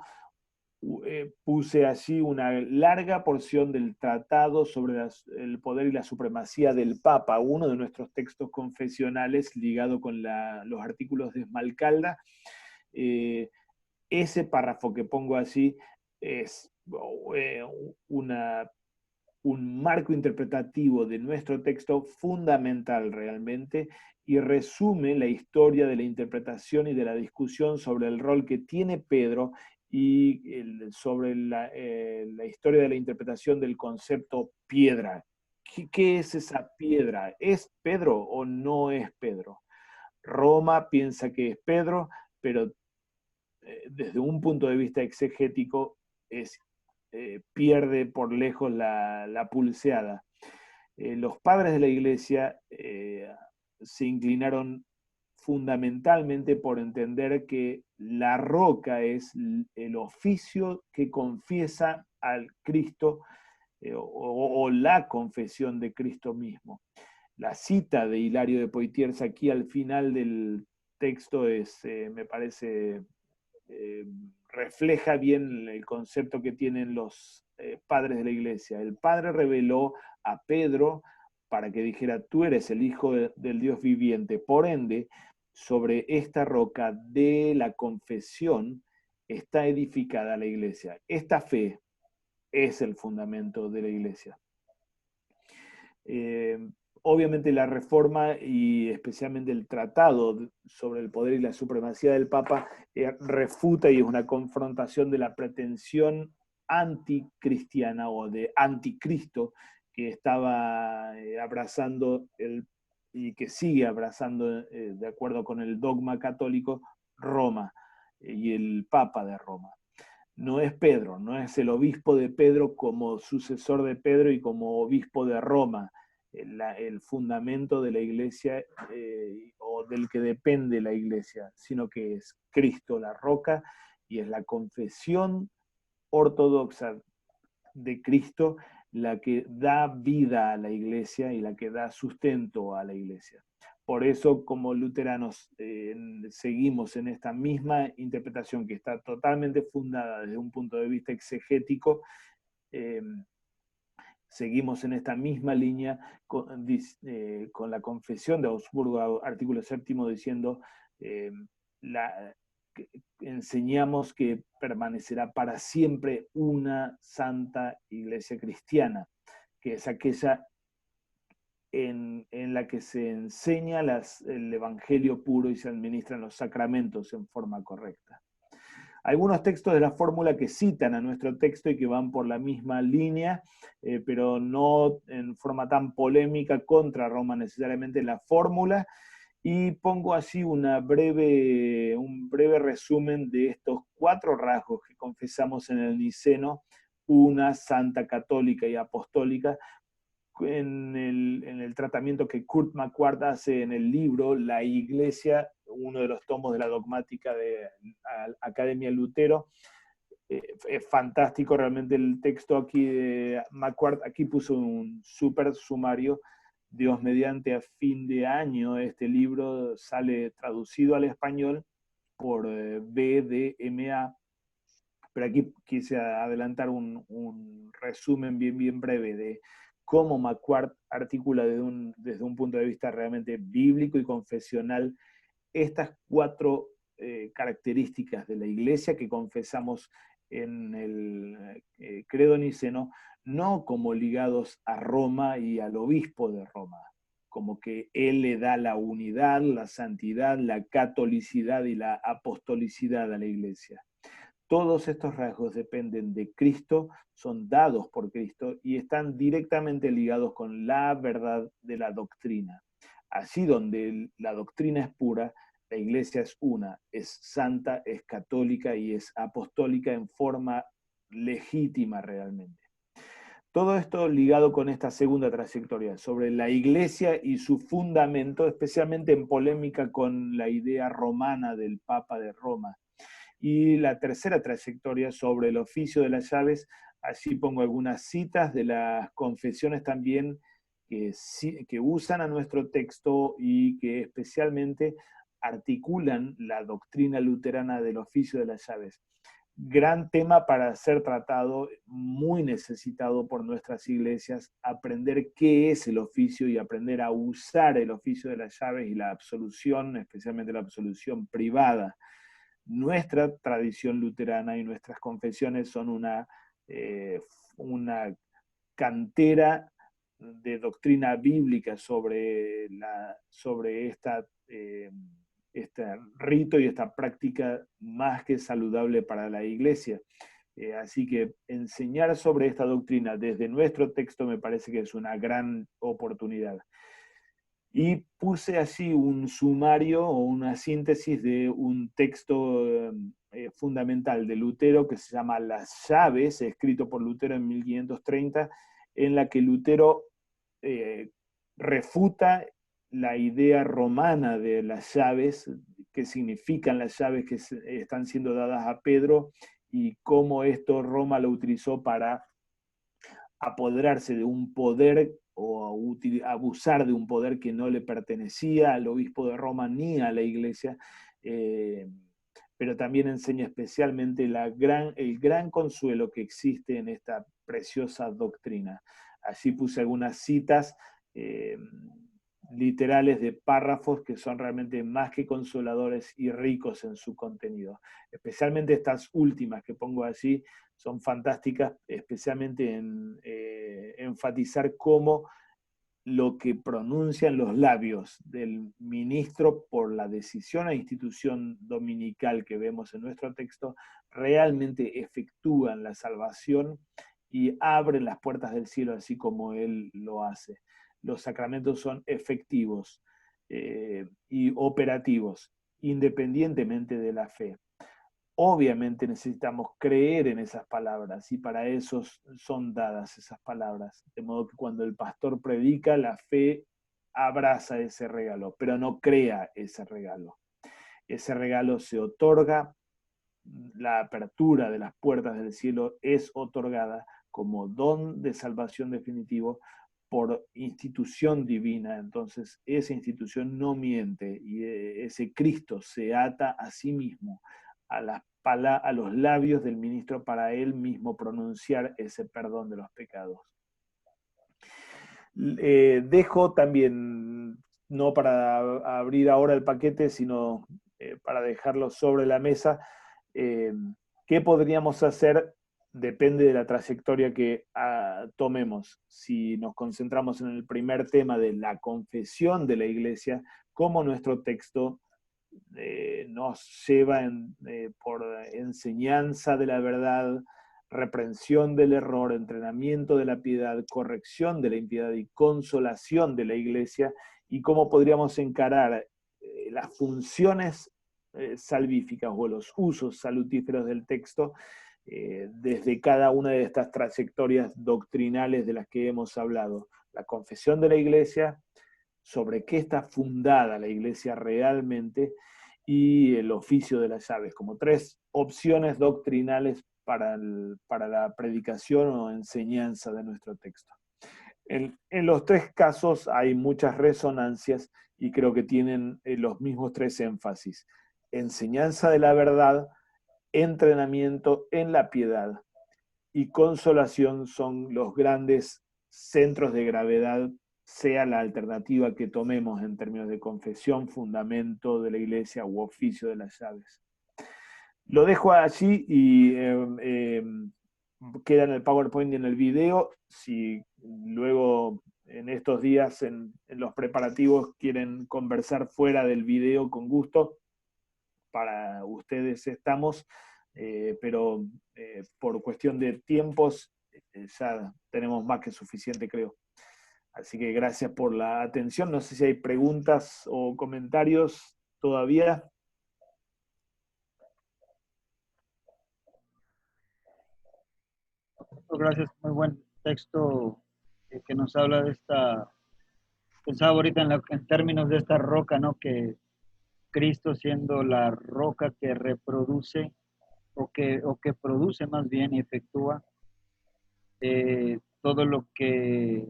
[SPEAKER 2] puse allí una larga porción del tratado sobre el poder y la supremacía del Papa, uno de nuestros textos confesionales ligado con los artículos de Esmalcalda. Ese párrafo que pongo allí es un marco interpretativo de nuestro texto fundamental realmente, y resume la historia de la interpretación y de la discusión sobre el rol que tiene Pedro y sobre la historia de la interpretación del concepto piedra. ¿Qué es esa piedra? ¿Es Pedro o no es Pedro? Roma piensa que es Pedro, pero desde un punto de vista exegético pierde por lejos la pulseada. Los padres de la Iglesia se inclinaron fundamentalmente por entender que la roca es el oficio que confiesa al Cristo o la confesión de Cristo mismo. La cita de Hilario de Poitiers aquí al final del texto me parece, refleja bien el concepto que tienen los padres de la Iglesia. El Padre reveló a Pedro para que dijera: tú eres el Hijo del Dios viviente. Por ende, sobre esta roca de la confesión está edificada la Iglesia. Esta fe es el fundamento de la Iglesia. Obviamente la reforma y especialmente el tratado sobre el poder y la supremacía del Papa refuta y es una confrontación de la pretensión anticristiana o de anticristo que estaba abrazando y que sigue abrazando, de acuerdo con el dogma católico, Roma y el Papa de Roma. No es Pedro, no es el obispo de Pedro como sucesor de Pedro y como obispo de Roma, el fundamento de la Iglesia o del que depende la Iglesia, sino que es Cristo la roca y es la confesión ortodoxa de Cristo la que da vida a la Iglesia y la que da sustento a la Iglesia. Por eso, como luteranos, seguimos en esta misma interpretación que está totalmente fundada desde un punto de vista exegético. Seguimos en esta misma línea con la confesión de Augsburgo, artículo 7, diciendo enseñamos que permanecerá para siempre una santa iglesia cristiana, que es aquella en la que se enseña el evangelio puro y se administran los sacramentos en forma correcta. Algunos textos de la fórmula que citan a nuestro texto y que van por la misma línea, pero no en forma tan polémica contra Roma necesariamente en la fórmula, y pongo así un breve resumen de estos 4 rasgos que confesamos en el Niceno, una santa católica y apostólica, en el tratamiento que Kurt McQuart hace en el libro La Iglesia, uno de los tomos de la dogmática de Academia Lutero. Es fantástico realmente el texto aquí de McQuart. Aquí puso un súper sumario. Dios mediante, a fin de año este libro sale traducido al español por BDMA, pero aquí quise adelantar un resumen bien breve de cómo McQuart articula desde un punto de vista realmente bíblico y confesional estas 4 características de la Iglesia que confesamos en el credo niceno, no como ligados a Roma y al obispo de Roma, como que él le da la unidad, la santidad, la catolicidad y la apostolicidad a la Iglesia. Todos estos rasgos dependen de Cristo, son dados por Cristo y están directamente ligados con la verdad de la doctrina. Allí donde la doctrina es pura, la Iglesia es una, es santa, es católica y es apostólica en forma legítima realmente. Todo esto ligado con esta segunda trayectoria, sobre la Iglesia y su fundamento, especialmente en polémica con la idea romana del Papa de Roma. Y la tercera trayectoria sobre el oficio de las llaves, allí pongo algunas citas de las confesiones también que usan a nuestro texto y que especialmente articulan la doctrina luterana del oficio de las llaves. gran tema para ser tratado, muy necesitado por nuestras iglesias, aprender qué es el oficio y aprender a usar el oficio de las llaves y la absolución, especialmente la absolución privada. Nuestra tradición luterana y nuestras confesiones son una cantera de doctrina bíblica sobre este rito y esta práctica más que saludable para la iglesia. Así que enseñar sobre esta doctrina desde nuestro texto me parece que es una gran oportunidad. Y puse así un sumario o una síntesis de un texto fundamental de Lutero que se llama Las Llaves, escrito por Lutero en 1530, en la que Lutero refuta la idea romana de las llaves, qué significan las llaves que están siendo dadas a Pedro y cómo esto Roma lo utilizó para apoderarse de un poder o abusar de un poder que no le pertenecía al obispo de Roma ni a la iglesia, pero también enseña especialmente el gran consuelo que existe en esta preciosa doctrina. Allí puse algunas citas literales de párrafos que son realmente más que consoladores y ricos en su contenido. Especialmente estas últimas que pongo allí son fantásticas, especialmente en enfatizar cómo lo que pronuncian los labios del ministro por la decisión e institución dominical que vemos en nuestro texto realmente efectúan la salvación y abren las puertas del cielo así como él lo hace. Los sacramentos son efectivos y operativos, independientemente de la fe. Obviamente necesitamos creer en esas palabras y para eso son dadas esas palabras. De modo que cuando el pastor predica, la fe abraza ese regalo, pero no crea ese regalo. Ese regalo se otorga, la apertura de las puertas del cielo es otorgada como don de salvación definitivo por institución divina. Entonces esa institución no miente y ese Cristo se ata a sí mismo a los labios del ministro para él mismo pronunciar ese perdón de los pecados. Dejo también, no para abrir ahora el paquete, sino para dejarlo sobre la mesa, ¿qué podríamos hacer? Depende de la trayectoria que tomemos. Si nos concentramos en el primer tema de la confesión de la iglesia, cómo nuestro texto nos lleva por enseñanza de la verdad, reprensión del error, entrenamiento de la piedad, corrección de la impiedad y consolación de la iglesia, y cómo podríamos encarar las funciones salvíficas o los usos salutíferos del texto desde cada una de estas trayectorias doctrinales de las que hemos hablado. La confesión de la iglesia, sobre qué está fundada la iglesia realmente, y el oficio de las llaves, como tres opciones doctrinales para la predicación o enseñanza de nuestro texto. En los tres casos hay muchas resonancias y creo que tienen los mismos tres énfasis: enseñanza de la verdad, entrenamiento en la piedad y consolación son los grandes centros de gravedad, sea la alternativa que tomemos en términos de confesión, fundamento de la iglesia u oficio de las llaves. Lo dejo allí y queda en el PowerPoint y en el video. Si luego en estos días en los preparativos quieren conversar fuera del video, con gusto, para ustedes estamos, pero por cuestión de tiempos ya tenemos más que suficiente, creo. Así que gracias por la atención. No sé si hay preguntas o comentarios todavía.
[SPEAKER 3] Gracias, muy buen texto que nos habla de esta, pensaba ahorita en términos de esta roca, ¿no? Que Cristo siendo la roca que reproduce o que produce más bien y efectúa todo lo que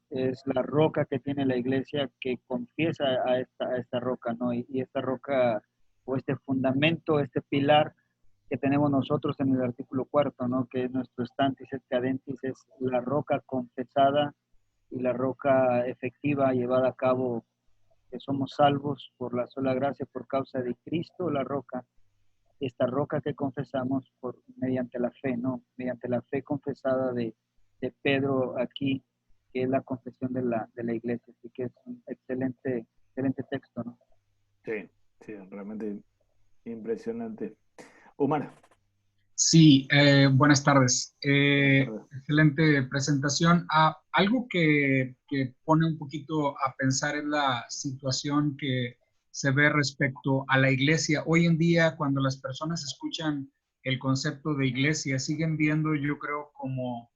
[SPEAKER 3] es la roca que tiene la iglesia, que confiesa a esta roca, ¿no? Y esta roca o este fundamento, este pilar, que tenemos nosotros en el artículo 4, ¿no? Que nuestro estantis et cadentis es la roca confesada y la roca efectiva llevada a cabo, que somos salvos por la sola gracia por causa de Cristo, la roca, esta roca que confesamos mediante la fe, ¿no? Mediante la fe confesada de Pedro aquí, que es la confesión de la iglesia. Así que es un excelente texto, ¿no?
[SPEAKER 2] Sí, sí, realmente impresionante. Omar.
[SPEAKER 4] Sí, buenas tardes.
[SPEAKER 2] Buenas tardes.
[SPEAKER 4] Excelente presentación. Algo que pone un poquito a pensar es la situación que se ve respecto a la iglesia. Hoy en día, cuando las personas escuchan el concepto de iglesia, siguen viendo, yo creo, como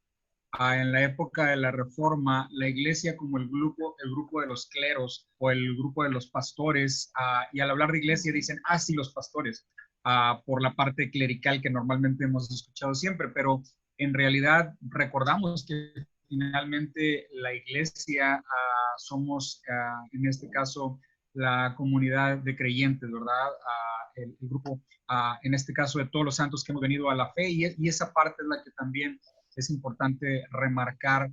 [SPEAKER 4] en la época de la Reforma, la iglesia como el grupo de los cleros o el grupo de los pastores, y al hablar de iglesia dicen, sí, los pastores, por la parte clerical que normalmente hemos escuchado siempre, pero en realidad recordamos que finalmente la iglesia somos, en este caso, la comunidad de creyentes, ¿verdad? El grupo, en este caso, de todos los santos que hemos venido a la fe, y esa parte es la que también es importante remarcar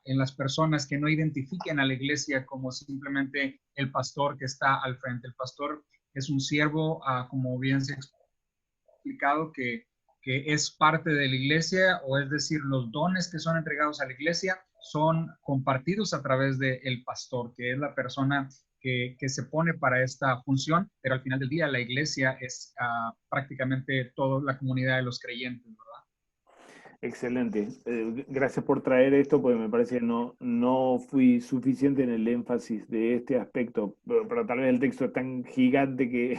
[SPEAKER 4] en las personas que no identifiquen a la iglesia como simplemente el pastor que está al frente. El pastor es un siervo, como bien se ha explicado, que es parte de la iglesia, o es decir, los dones que son entregados a la iglesia son compartidos a través del pastor, que es la persona que se pone para esta función, pero al final del día la iglesia es prácticamente toda la comunidad de los creyentes, ¿verdad?
[SPEAKER 2] Excelente. Gracias por traer esto, porque me parece que no fui suficiente en el énfasis de este aspecto, pero tal vez el texto es tan gigante que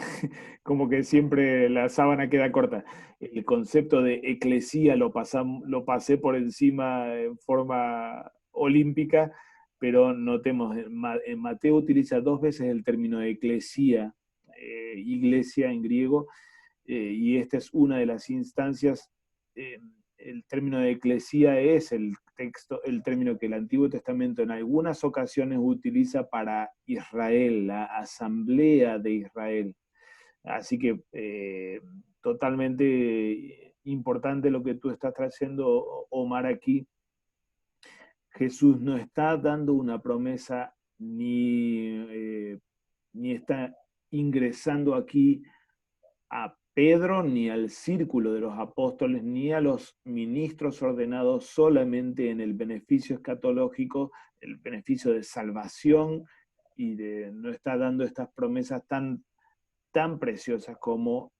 [SPEAKER 2] como que siempre la sábana queda corta. El concepto de eclesía lo pasé por encima en forma olímpica, pero notemos, en Mateo utiliza 2 veces el término eclesía, iglesia en griego, y esta es una de las instancias. El término de eclesía es el término que el Antiguo Testamento en algunas ocasiones utiliza para Israel, la asamblea de Israel. Así que totalmente importante lo que tú estás trayendo, Omar, aquí. Jesús no está dando una promesa ni está ingresando aquí a Pedro, ni al círculo de los apóstoles, ni a los ministros ordenados solamente en el beneficio escatológico, el beneficio de salvación, y no está dando estas promesas tan preciosas como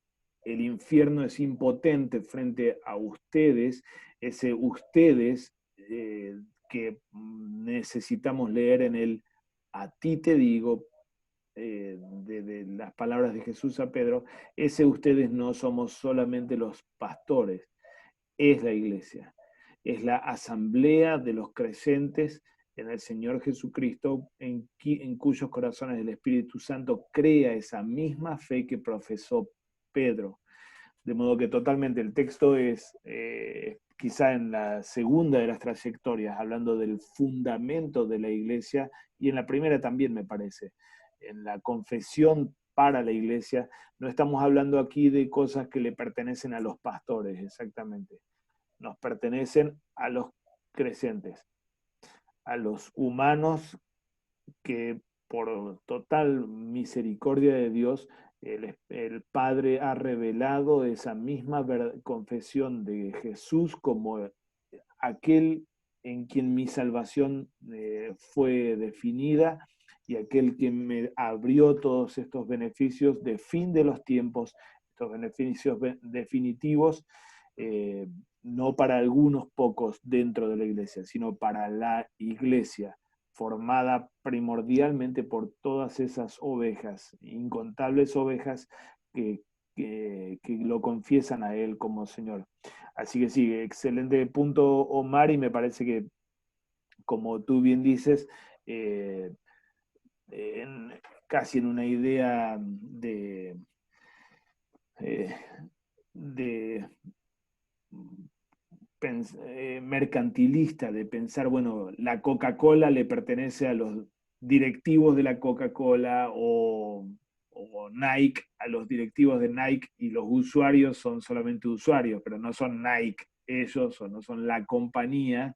[SPEAKER 2] el infierno es impotente frente a ustedes, ese ustedes que necesitamos leer en el a ti te digo, de las palabras de Jesús a Pedro, ese ustedes no somos solamente los pastores, es la iglesia, es la asamblea de los creyentes en el Señor Jesucristo, en cuyos corazones el Espíritu Santo crea esa misma fe que profesó Pedro. De modo que totalmente el texto es quizá en la segunda de las trayectorias, hablando del fundamento de la iglesia, y en la primera también me parece, en la confesión para la iglesia. No estamos hablando aquí de cosas que le pertenecen a los pastores, exactamente. Nos pertenecen a los creyentes, a los humanos que por total misericordia de Dios, el Padre ha revelado esa misma confesión de Jesús como aquel en quien mi salvación fue definida, y aquel que me abrió todos estos beneficios de fin de los tiempos, estos beneficios definitivos, no para algunos pocos dentro de la iglesia, sino para la iglesia, formada primordialmente por todas esas ovejas, incontables ovejas que lo confiesan a Él como Señor. Así que sí, excelente punto, Omar, y me parece que, como tú bien dices, casi en una idea de mercantilista, de pensar, bueno, la Coca-Cola le pertenece a los directivos de la Coca-Cola, o o Nike, a los directivos de Nike, y los usuarios son solamente usuarios, pero no son Nike ellos o no son la compañía.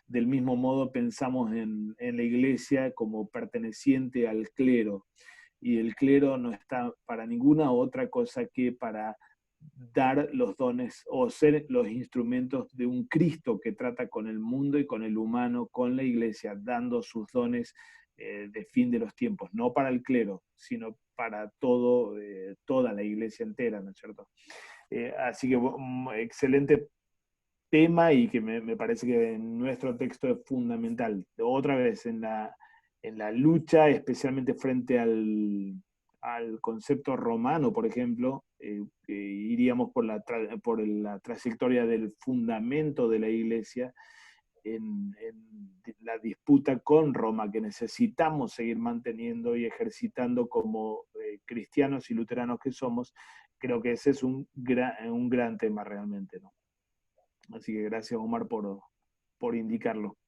[SPEAKER 2] Del mismo modo pensamos en la iglesia como perteneciente al clero, y el clero no está para ninguna otra cosa que para dar los dones o ser los instrumentos de un Cristo que trata con el mundo y con el humano, con la iglesia, dando sus dones de fin de los tiempos, no para el clero, sino para toda la iglesia entera, ¿no es cierto? Así que excelente tema, y que me parece que en nuestro texto es fundamental. Otra vez, en la lucha, especialmente frente al concepto romano, por ejemplo, iríamos por la trayectoria del fundamento de la iglesia en la disputa con Roma, que necesitamos seguir manteniendo y ejercitando como cristianos y luteranos que somos. Creo que ese es un gran tema realmente, ¿no? Así que gracias, Omar, por indicarlo.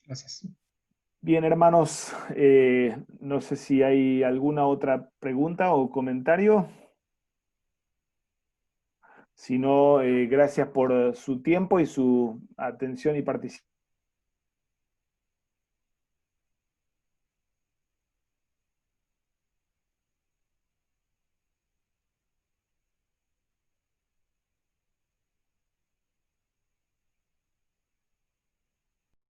[SPEAKER 4] Gracias.
[SPEAKER 2] Bien, hermanos, no sé si hay alguna otra pregunta o comentario. Si no, gracias por su tiempo y su atención y participación.